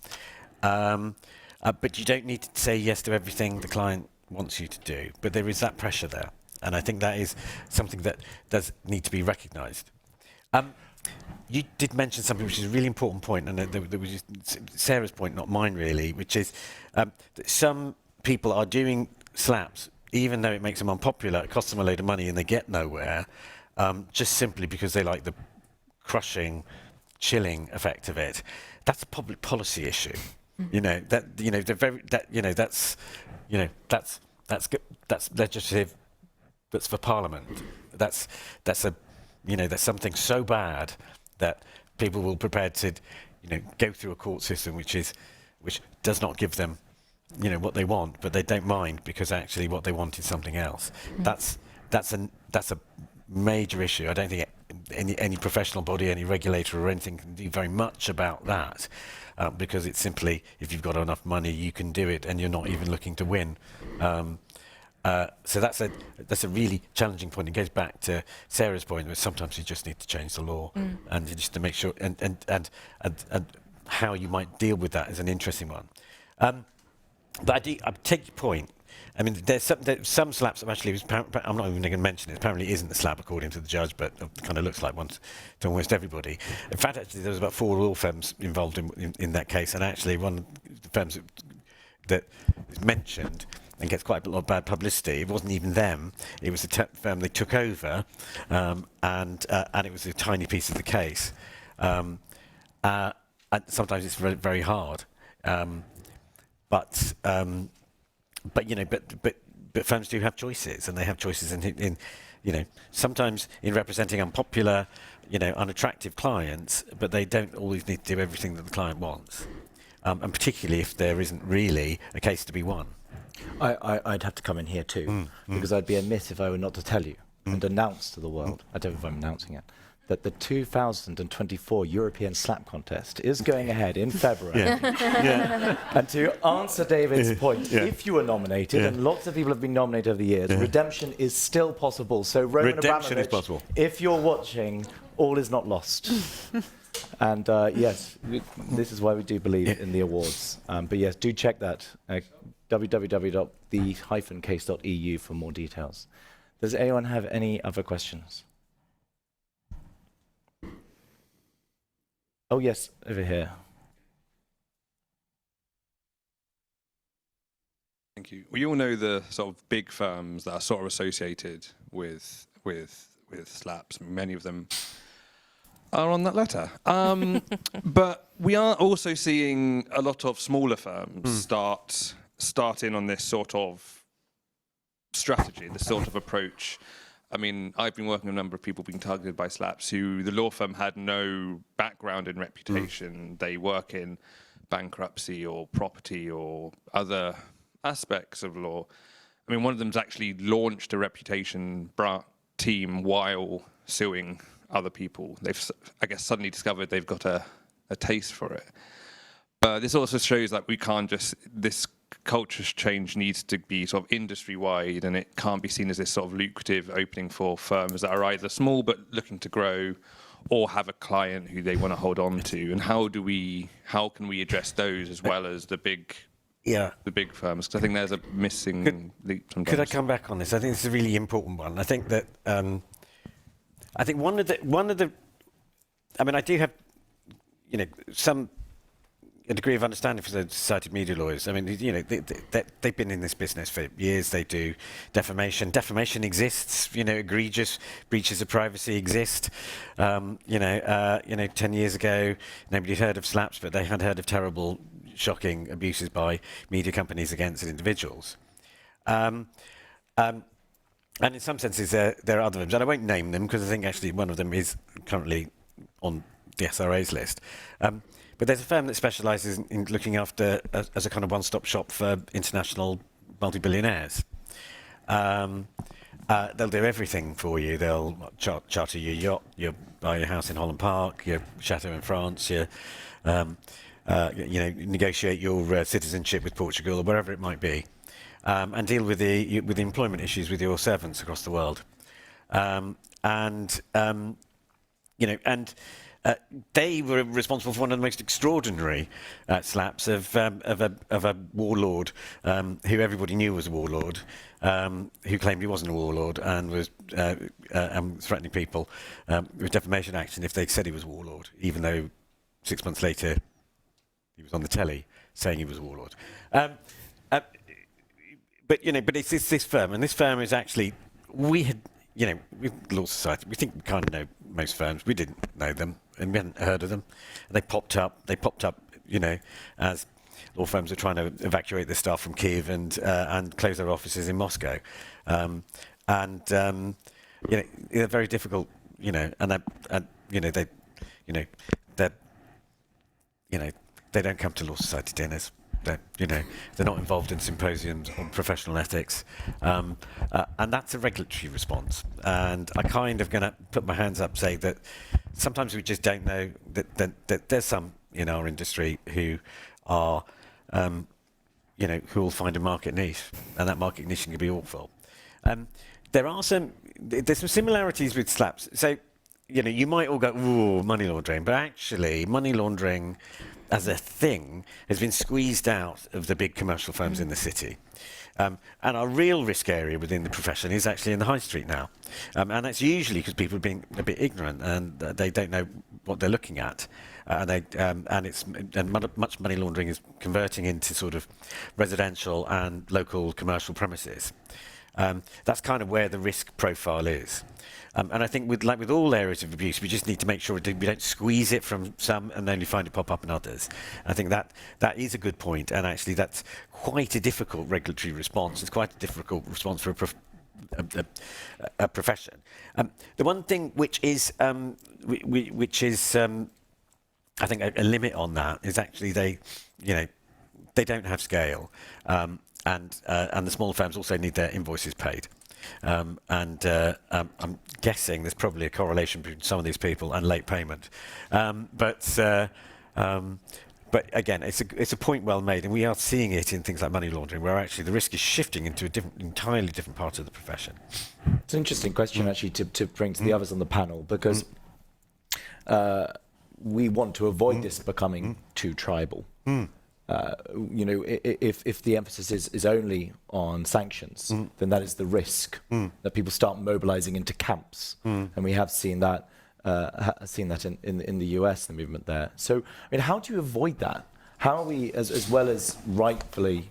but you don't need to say yes to everything the client wants you to do. But there is that pressure there, and I think that is something that does need to be recognised. You did mention something which is a really important point, and there was just Sarah's point, not mine really, which is that some people are doing slaps, even though it makes them unpopular, it costs them a load of money and they get nowhere, just simply because they like the crushing, chilling effect of it. That's a public policy issue. That's legislative. That's for Parliament. That's something so bad that people will be prepared to, go through a court system which does not give them, what they want, but they don't mind because actually what they want is something else. That's a major issue. I don't think any professional body, any regulator or anything can do very much about that, because it's simply, if you've got enough money, you can do it, and you're not even looking to win. So that's a really challenging point. It goes back to Sarah's point, where sometimes you just need to change the law, and just to make sure, and how you might deal with that is an interesting one. But I take your point. I mean, there's some slaps that actually, I'm not even going to mention it, apparently isn't a slap according to the judge, but it kind of looks like one to almost everybody. In fact, actually, there was about 4 law firms involved in that case, and actually one of the firms that is mentioned and gets quite a lot of bad publicity, it wasn't even them, it was the firm they took over, and it was a tiny piece of the case. And sometimes it's very, very hard. But firms do have choices, and they have choices in sometimes in representing unpopular, unattractive clients, but they don't always need to do everything that the client wants, and particularly if there isn't really a case to be won. I'd have to come in here too, because I'd be amiss if I were not to tell you and announce to the world, I don't know if I'm announcing it, that the 2024 European Slap Contest is going ahead in February. And to answer David's point, if you were nominated, and lots of people have been nominated over the years, redemption is still possible. So Roman Redemption is Abramovich, possible. if you're watching, all is not lost. And yes, this is why we do believe in the awards. But yes, do check that, www.the-case.eu for more details. Does anyone have any other questions? Oh, yes, over here. Thank you. We all know the sort of big firms that are sort of associated with SLAPPs. Many of them are on that letter. But we are also seeing a lot of smaller firms start in on this sort of strategy, this sort of approach. I mean, I've been working with a number of people being targeted by SLAPPs who the law firm had no background in reputation. They work in bankruptcy or property or other aspects of law. I mean, one of them's actually launched a reputation team while suing other people. They've, I guess, suddenly discovered they've got a taste for it. But this also shows that we can't just, this culture change needs to be sort of industry-wide, and it can't be seen as this sort of lucrative opening for firms that are either small but looking to grow or have a client who they want to hold on to. And how can we address those as well as the big firms? Because I think there's a missing leap sometimes. Could I come back on this? I think it's a really important one. I think that I think one of the I mean, I do have, you know, a degree of understanding for the Society of Media Lawyers. I mean, you know, they've been in this business for years. They do defamation. Defamation exists. You know, egregious breaches of privacy exist. 10 years ago, nobody had heard of SLAPPs, but they had heard of terrible, shocking abuses by media companies against individuals. And in some senses, there are other firms, and I won't name them because I think actually one of them is currently on the SRA's list. But there's a firm that specialises in looking after as a kind of one-stop shop for international multi-billionaires. They'll do everything for you. They'll charter your yacht, buy your house in Holland Park, your chateau in France, negotiate your citizenship with Portugal or wherever it might be, and deal with the employment issues with your servants across the world. They were responsible for one of the most extraordinary SLAPPs of a warlord who everybody knew was a warlord, who claimed he wasn't a warlord and was threatening people with defamation action if they said he was a warlord, even though 6 months later he was on the telly saying he was a warlord. But it's this firm, and this firm is actually, with Law Society, we think we kind of know most firms. We didn't know them, and we hadn't heard of them. They popped up, as law firms are trying to evacuate their staff from Kiev and close their offices in Moscow. They're very difficult, they don't come to Law Society dinners. They're not involved in symposiums on professional ethics, and that's a regulatory response. And I kind of going to put my hands up, say that sometimes we just don't know that there's some in our industry who are, who will find a market niche, and that market niche can be awful. There's some similarities with SLAPPs. So, you might all go, ooh, money laundering, but actually, money laundering as a thing has been squeezed out of the big commercial firms in the city. And our real risk area within the profession is actually in the high street now. And that's usually because people are being a bit ignorant and they don't know what they're looking at. Much money laundering is converting into sort of residential and local commercial premises. That's kind of where the risk profile is. And I think with all areas of abuse, we just need to make sure we don't squeeze it from some and only find it pop up in others. I think that is a good point, and actually that's quite a difficult regulatory response. It's quite a difficult response for a profession. The one thing which is I think a limit on that is actually they don't have scale, and the smaller firms also need their invoices paid. I'm guessing there's probably a correlation between some of these people and late payment. But again, it's a point well made, and we are seeing it in things like money laundering, where actually the risk is shifting into entirely different part of the profession. It's an interesting question, actually, to bring to the others on the panel, because we want to avoid this becoming too tribal. you know, if the emphasis is only on sanctions, then that is the risk that people start mobilizing into camps, and we have seen that in the US, the movement there. So, I mean, how do you avoid that? How are we, as well as rightly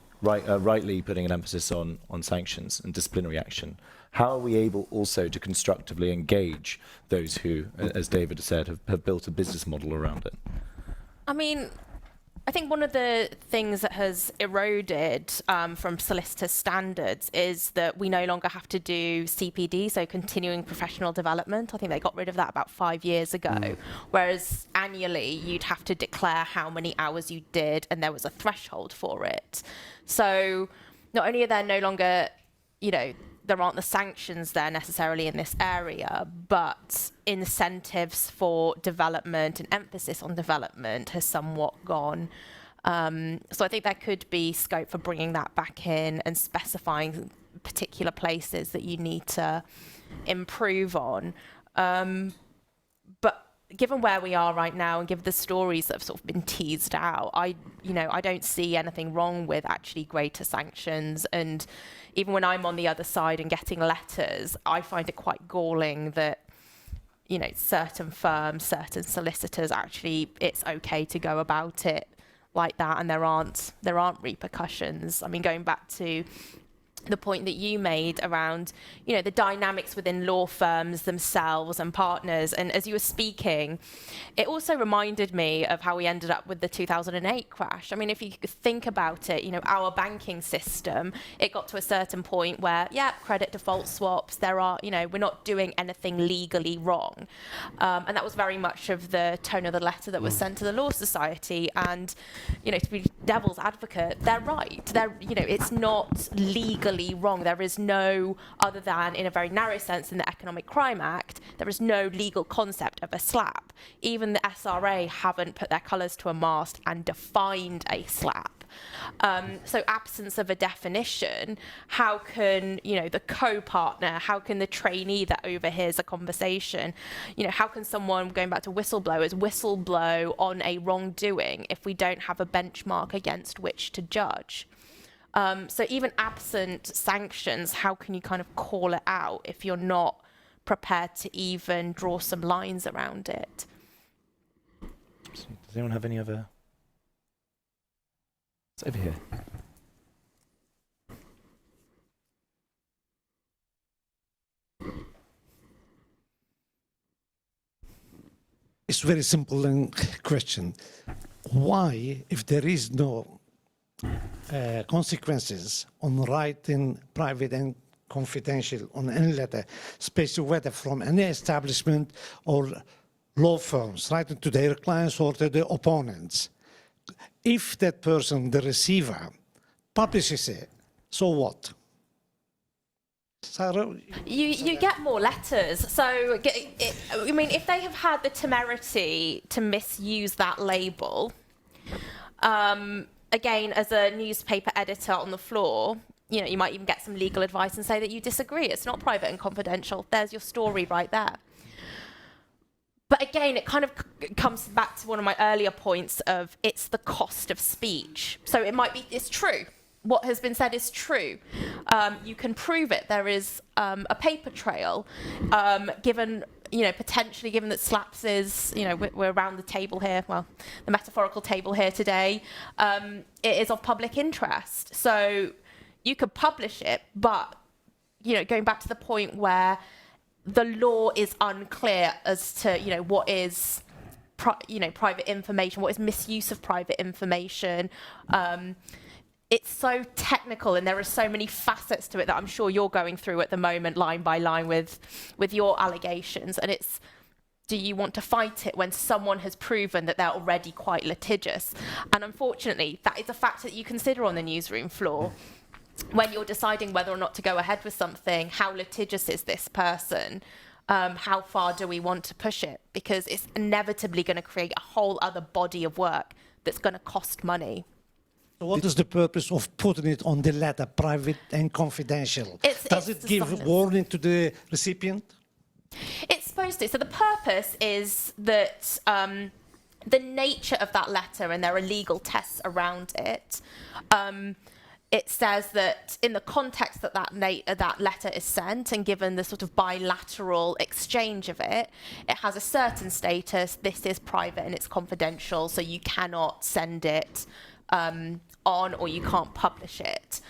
putting an emphasis on sanctions and disciplinary action, how are we able also to constructively engage those who, as David said, have built a business model around it? I mean, I think one of the things that has eroded from solicitor standards is that we no longer have to do CPD, so continuing professional development. I think they got rid of that about 5 years ago, whereas annually you'd have to declare how many hours you did, and there was a threshold for it. So not only are there no longer, you know, there aren't the sanctions there necessarily in this area, but incentives for development and emphasis on development has somewhat gone. So I think there could be scope for bringing that back in and specifying particular places that you need to improve on. But given where we are right now and given the stories that have sort of been teased out, I don't see anything wrong with actually greater sanctions. And even when I'm on the other side and getting letters, I find it quite galling that, you know, certain firms, certain solicitors, actually it's okay to go about it like that, and there aren't repercussions. I mean, going back to the point that you made around, you know, the dynamics within law firms themselves and partners. And as you were speaking, it also reminded me of how we ended up with the 2008 crash. I mean, if you think about it, you know, our banking system, it got to a certain point where, yeah, credit default swaps, there are, you know, we're not doing anything legally wrong. And that was very much of the tone of the letter that was sent to the Law Society. And, you know, to be devil's advocate, they're right. You know, it's not legally wrong. There is no, other than in a very narrow sense in the Economic Crime Act, there is no legal concept of a SLAPP. Even the SRA haven't put their colours to a mast and defined a SLAPP. So absence of a definition, how can, you know, the co-partner, how can the trainee that overhears a conversation, you know, how can someone, going back to whistleblowers, whistleblow on a wrongdoing if we don't have a benchmark against which to judge? So even absent sanctions, how can you kind of call it out if you're not prepared to even draw some lines around it? Does anyone have any other? It's over here. It's a very simple question. Why, if there is no consequences on writing private and confidential on any letter, especially whether from any establishment or law firms, writing to their clients or to their opponents, if that person, the receiver, publishes it, so what? Sarah? You get more letters. So, I mean, if they have had the temerity to misuse that label, again, as a newspaper editor on the floor, you know, you might even get some legal advice and say that you disagree. It's not private and confidential. There's your story right there. But again, it kind of comes back to one of my earlier points of it's the cost of speech. So it might be, it's true. What has been said is true. You can prove it. There is a paper trail, given, you know, potentially given that SLAPPs is, you know, we're around the table here, well, the metaphorical table here today, it is of public interest. So you could publish it, but, you know, going back to the point where the law is unclear as to, you know, what is, private information, what is misuse of private information. It's so technical and there are so many facets to it that I'm sure you're going through at the moment, line by line with your allegations. And it's, do you want to fight it when someone has proven that they're already quite litigious? And unfortunately, that is a fact that you consider on the newsroom floor. When you're deciding whether or not to go ahead with something, how litigious is this person? How far do we want to push it? Because it's inevitably going to create a whole other body of work that's going to cost money. So what is the purpose of putting it on the letter, private and confidential? Does it give warning to the recipient? It's supposed to. So the purpose is that the nature of that letter, and there are legal tests around it, it says that in the context that that letter is sent, and given the sort of bilateral exchange of it, it has a certain status. This is private and it's confidential, so you cannot send it on, or you can't publish it.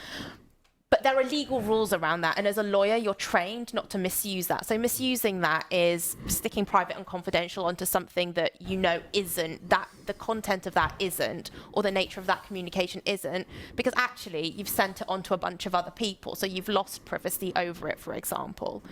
But there are legal rules around that, and as a lawyer, you're trained not to misuse that. So misusing that is sticking private and confidential onto something that you know isn't, that the content of that isn't, or the nature of that communication isn't, because actually you've sent it on to a bunch of other people, so you've lost privacy over it, for example.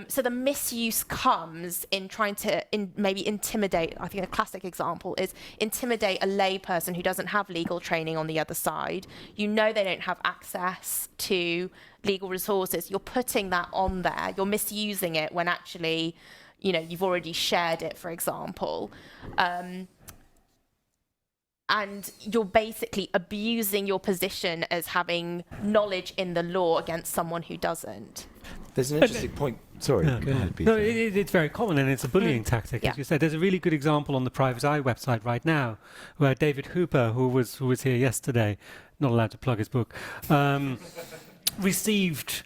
So the misuse comes in trying to maybe intimidate. I think a classic example is intimidate a lay person who doesn't have legal training on the other side. You know they don't have access to legal resources. You're putting that on there. You're misusing it when actually, you know, you've already shared it, for example. And you're basically abusing your position as having knowledge in the law against someone who doesn't. There's an interesting point. Sorry, No, go ahead, Peter. No, it's very common, and it's a bullying tactic, as you said. There's a really good example on the Private Eye website right now, where David Hooper, who was here yesterday, not allowed to plug his book, received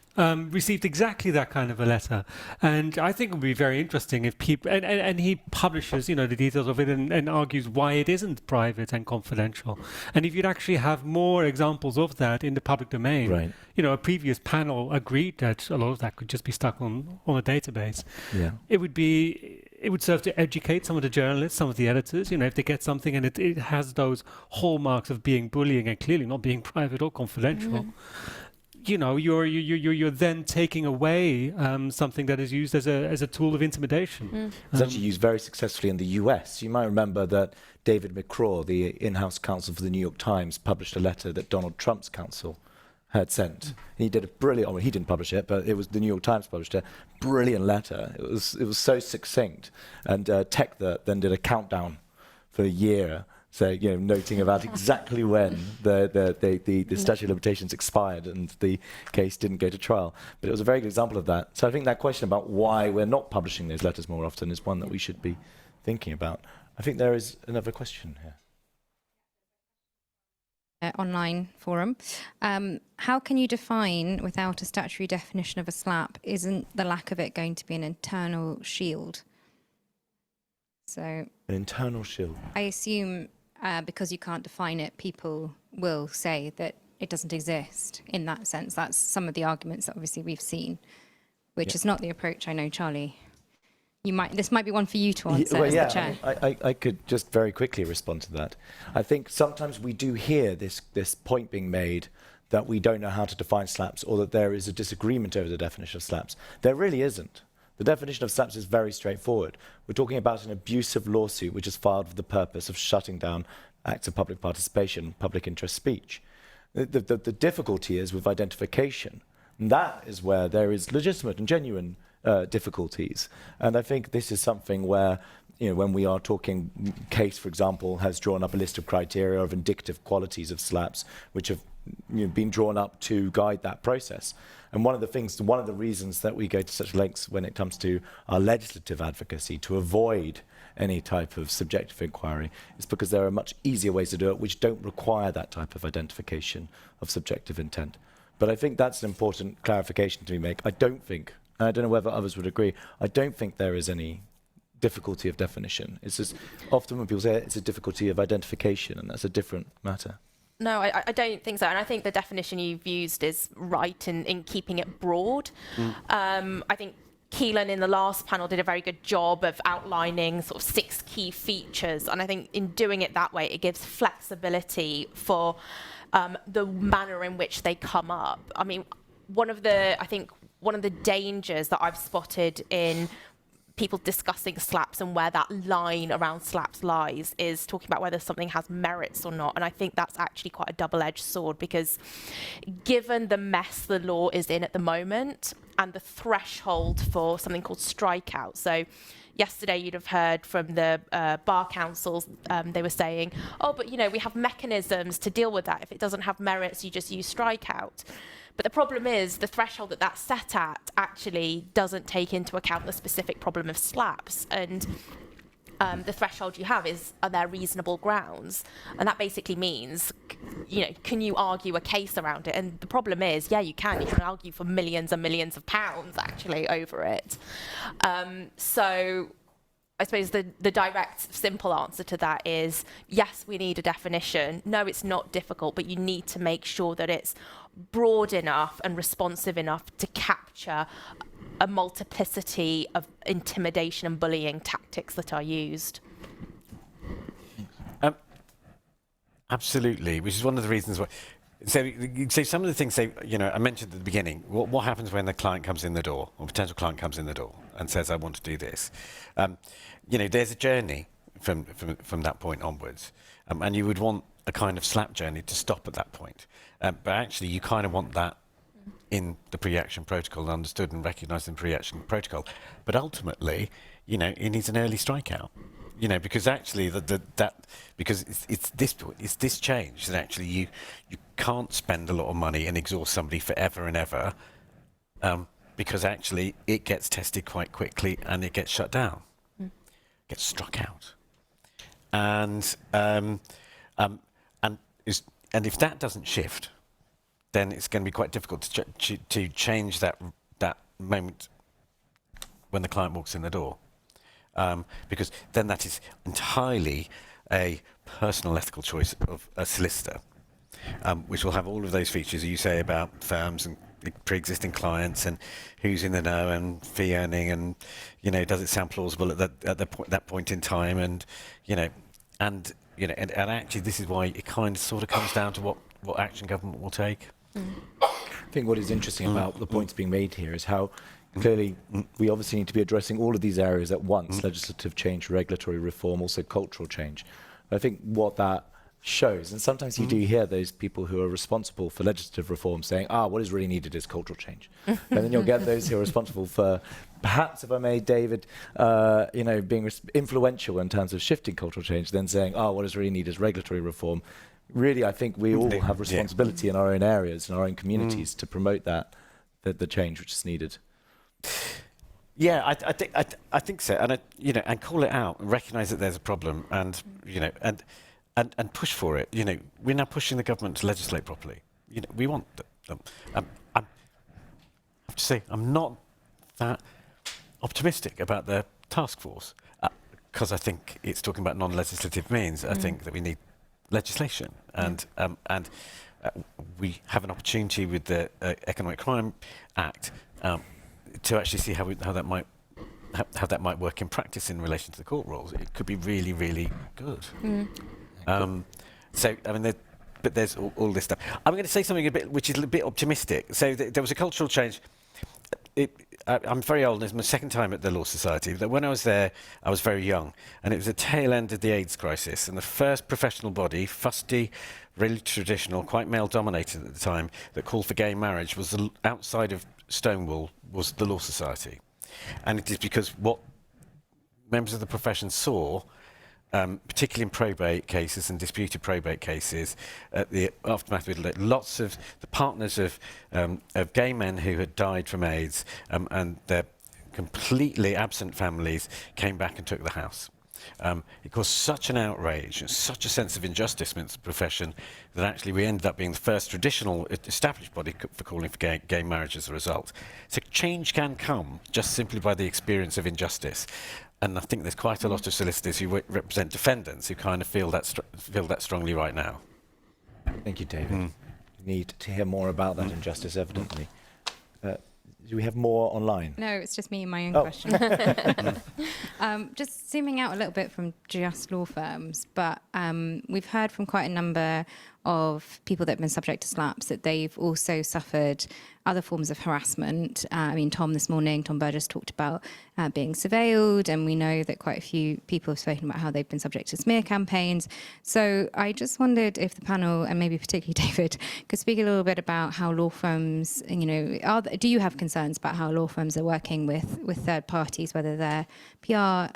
exactly that kind of a letter. And I think it would be very interesting if people, and he publishes, you know, the details of it and argues why it isn't private and confidential. And if you'd actually have more examples of that in the public domain, Right. you know, a previous panel agreed that a lot of that could just be stuck on a database. Yeah. It would serve to educate some of the journalists, some of the editors, you know, if they get something and it has those hallmarks of being bullying and clearly not being private or confidential. You know, you're then taking away something that is used as a tool of intimidation. It's actually used very successfully in the US. You might remember that David McCraw, the in-house counsel for the New York Times, published a letter that Donald Trump's counsel had sent. He did a brilliant, well, he didn't publish it, but it was the New York Times published a brilliant letter. It was so succinct. And TechThat then did a countdown for a year, so, you know, noting about exactly when the statute of limitations expired and the case didn't go to trial. But it was a very good example of that. So I think that question about why we're not publishing those letters more often is one that we should be thinking about. I think there is another question here. Online forum. How can you define, without a statutory definition of a SLAPP, isn't the lack of it going to be an internal shield? So An internal shield. I assume because you can't define it, people will say that it doesn't exist in that sense. That's some of the arguments that obviously we've seen, which is not the approach. I know, Charlie. This might be one for you to answer as the chair. I could just very quickly respond to that. I think sometimes we do hear this point being made that we don't know how to define SLAPPs, or that there is a disagreement over the definition of SLAPPs. There really isn't. The definition of SLAPPs is very straightforward. We're talking about an abusive lawsuit which is filed for the purpose of shutting down acts of public participation, public interest speech. The difficulty is with identification. And that is where there is legitimate and genuine difficulties. And I think this is something where, you know, when we are talking, Case, for example, has drawn up a list of criteria of indicative qualities of SLAPPs, which have been drawn up to guide that process. And one of the reasons that we go to such lengths when it comes to our legislative advocacy to avoid any type of subjective inquiry is because there are much easier ways to do it which don't require that type of identification of subjective intent. But I think that's an important clarification to make. I don't think, and I don't know whether others would agree, I don't think there is any difficulty of definition. It's just often when people say it's a difficulty of identification, and that's a different matter. No, I don't think so. And I think the definition you've used is right in keeping it broad. I think Keelan in the last panel did a very good job of outlining sort of 6 key features. And I think in doing it that way, it gives flexibility for the manner in which they come up. I mean, one of the dangers that I've spotted in people discussing SLAPPs and where that line around SLAPPs lies is talking about whether something has merits or not. And I think that's actually quite a double-edged sword, because given the mess the law is in at the moment and the threshold for something called strikeout. So yesterday you'd have heard from the bar councils, they were saying, oh, but you know, we have mechanisms to deal with that. If it doesn't have merits, you just use strikeout. But the problem is the threshold that that's set at actually doesn't take into account the specific problem of SLAPPs. And The threshold you have is, are there reasonable grounds? And that basically means, can you argue a case around it? And the problem is, yeah, you can. You can argue for millions and millions of pounds, actually, over it. So I suppose the direct, simple answer to that is, yes, we need a definition. No, it's not difficult, but you need to make sure that it's broad enough and responsive enough to capture a multiplicity of intimidation and bullying tactics that are used. Absolutely, which is one of the reasons why. So some of the things, I mentioned at the beginning, what happens when the client comes in the door, or potential client comes in the door and says, I want to do this. There's a journey from that point onwards. And you would want a kind of SLAPP journey to stop at that point. But actually, you kind of want that in the pre-action protocol, understood and recognised in the pre-action protocol. But ultimately, it needs an early strikeout. Because actually because it's this change that actually you can't spend a lot of money and exhaust somebody forever and ever, because actually it gets tested quite quickly and it gets shut down, gets struck out, and if that doesn't shift, then it's going to be quite difficult to change that moment when the client walks in the door. Because then that is entirely a personal ethical choice of a solicitor, which will have all of those features you say about firms and pre-existing clients and who's in the know and fee earning and does it sound plausible at that point in time, and actually this is why it kind of sort of comes down to what action government will take. I think what is interesting about the points being made here is how clearly we obviously need to be addressing all of these areas at once: legislative change, regulatory reform, also cultural change. I think what that shows, and sometimes you do hear those people who are responsible for legislative reform saying, what is really needed is cultural change. And then you'll get those who are responsible for, perhaps if I may, David, being influential in terms of shifting cultural change, then saying, what is really needed is regulatory reform. Really, I think we all have responsibility in our own areas, in our own communities, to promote the change which is needed. Yeah, I think so, and and call it out, and recognise that there's a problem, and and push for it. We're now pushing the government to legislate properly. We want them. I have to say, I'm not that optimistic about the task force, because I think it's talking about non-legislative means. I think that we need legislation, and we have an opportunity with the Economic Crime Act to actually see how that might work in practice in relation to the court rules. It could be really, really good. So I mean, but there's all this stuff. I'm going to say something which is a bit optimistic. So there was a cultural change. I'm very old, and it's my second time at the Law Society. When I was there, I was very young, and it was the tail end of the AIDS crisis, and the first professional body, fusty, really traditional, quite male-dominated at the time, that called for gay marriage was outside of Stonewall was the Law Society. And it is because what members of the profession saw, particularly in probate cases and disputed probate cases, the aftermath with lots of the partners of gay men who had died from AIDS and their completely absent families came back and took the house. It caused such an outrage and such a sense of injustice amongst the profession that actually we ended up being the first traditional established body for calling for gay marriage as a result. So change can come just simply by the experience of injustice. And I think there's quite a lot of solicitors who represent defendants who kind of feel that strongly right now. Thank you, David. We need to hear more about that injustice, evidently. Do we have more online? No, it's just me and my own question. Just zooming out a little bit from just law firms, but we've heard from quite a number of people that have been subject to SLAPPs that they've also suffered other forms of harassment. I mean, Tom Burgess talked about being surveilled, and we know that quite a few people have spoken about how they've been subject to smear campaigns. So I just wondered if the panel, and maybe particularly David, could speak a little bit about how law firms, do you have concerns about how law firms are working with third parties, whether they're PR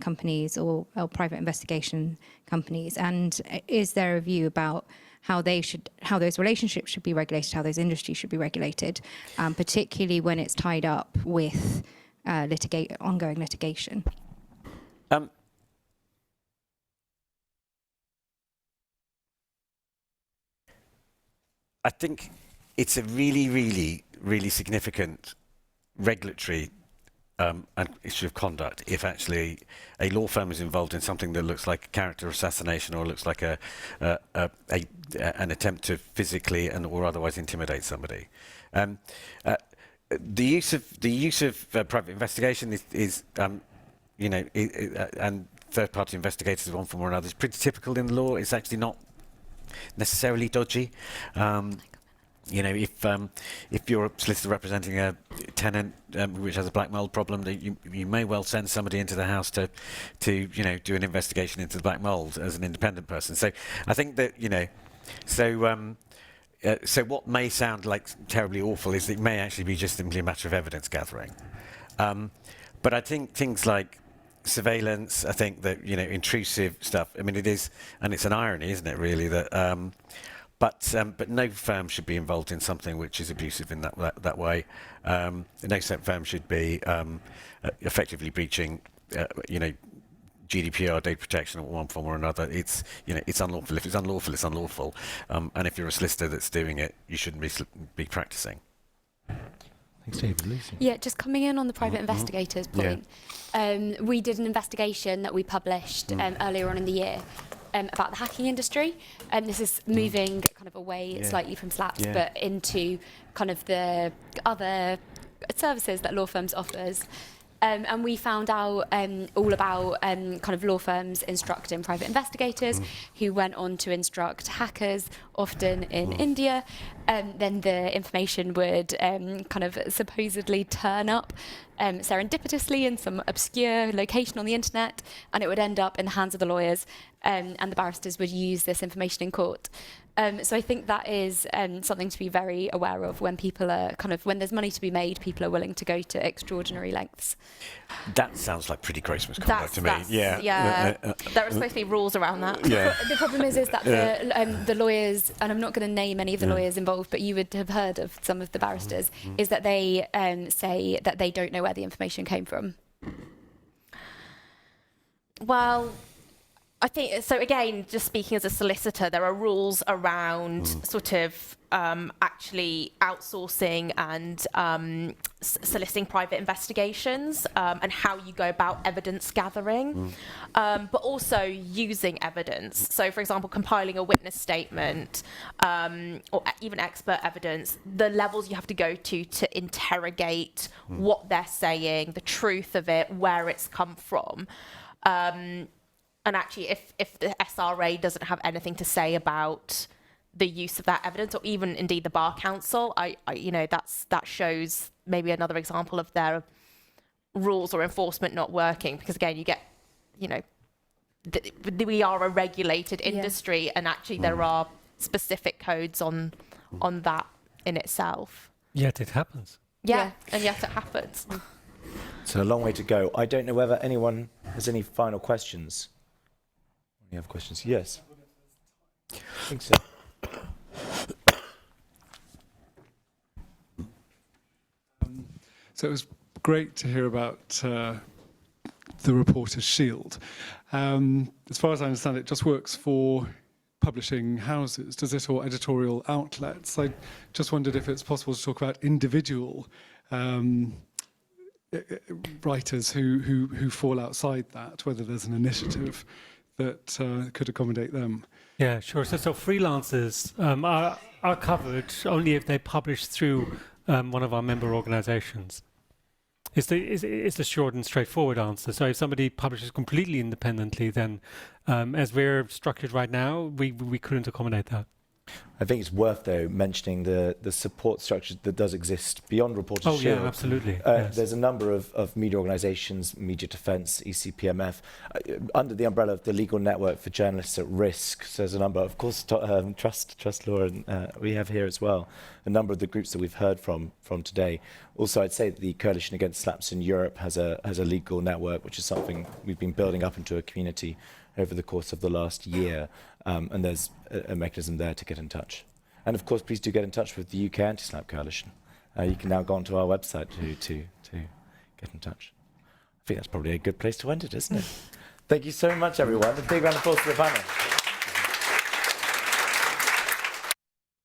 companies or private investigation companies, and is there a view about how those relationships should be regulated, how those industries should be regulated, particularly when it's tied up with ongoing litigation? I think it's a really, really, really significant regulatory an issue of conduct if actually a law firm is involved in something that looks like a character assassination or looks like an attempt to physically and or otherwise intimidate somebody. The use of private investigation is you know, and third-party investigators of one form or another is pretty typical in the law. It's actually not necessarily dodgy. You know, if you're a solicitor representing a tenant which has a black mold problem, you may well send somebody into the house to you know, do an investigation into the black mold as an independent person. So I think that, you know, so what may sound like terribly awful is it may actually be just simply a matter of evidence gathering. But I think things like surveillance, I think that, you know, intrusive stuff, I mean, it is, and it's an irony, isn't it, really, that but no firm should be involved in something which is abusive in that way. No firm should be effectively breaching, you know, GDPR, data protection in one form or another. It's, you know, it's unlawful. If it's unlawful, it's unlawful. And if you're a solicitor that's doing it, you shouldn't be practicing. Thanks, David. Lucy? Yeah, just coming in on the private investigators point. Yeah. We did an investigation that we published earlier on in the year about the hacking industry. This is moving kind of away slightly from SLAPPs, but into kind of the other services that law firms offers. And we found out all about kind of law firms instructing private investigators who went on to instruct hackers, often in India. Then the information would kind of supposedly turn up serendipitously in some obscure location on the internet, and it would end up in the hands of the lawyers, and the barristers would use this information in court. So I think that is something to be very aware of when people are kind of, when there's money to be made, people are willing to go to extraordinary lengths. That sounds like pretty gross misconduct to me. Yeah. There are supposed to be rules around that. Yeah. The problem is that the lawyers, and I'm not going to name any of the lawyers involved, but you would have heard of some of the barristers, is that they say that they don't know where the information came from. Well, I think, so again, just speaking as a solicitor, there are rules around sort of actually outsourcing and soliciting private investigations and how you go about evidence gathering, but also using evidence. So, for example, compiling a witness statement or even expert evidence, the levels you have to go to interrogate what they're saying, the truth of it, where it's come from. And actually, if the SRA doesn't have anything to say about the use of that evidence, or even indeed the Bar Council, I you know, that shows maybe another example of their rules or enforcement not working. Because again, you get, you know, we are a regulated industry, and actually there are specific codes on that in itself. Yet it happens. Yeah, and yet it happens. So a long way to go. I don't know whether anyone has any final questions. You have questions? Yes. I think so. So it was great to hear about the Reporter's Shield. As far as I understand, it just works for publishing houses, does it, or editorial outlets? I just wondered if it's possible to talk about individual writers who fall outside that, whether there's an initiative that could accommodate them. Yeah, sure. So freelancers are covered only if they publish through one of our member organizations. It's the short and straightforward answer. So if somebody publishes completely independently, then as we're structured right now, we couldn't accommodate that. I think it's worth, though, mentioning the support structure that does exist beyond Reporters' Shield. Yeah, absolutely. Yes. There's a number of media organisations, Media Defence, ECPMF, under the umbrella of the Legal Network for Journalists at Risk. So there's a number, of course, Trust Law, and we have here as well a number of the groups that we've heard from today. Also, I'd say that the Coalition Against SLAPPs in Europe has a legal network, which is something we've been building up into a community over the course of the last year, and there's a mechanism there to get in touch. And of course, please do get in touch with the UK Anti-SLAPP Coalition. You can now go onto our website to get in touch. I think that's probably a good place to end it, isn't it? Thank you so much, everyone. A big round of applause for the panel.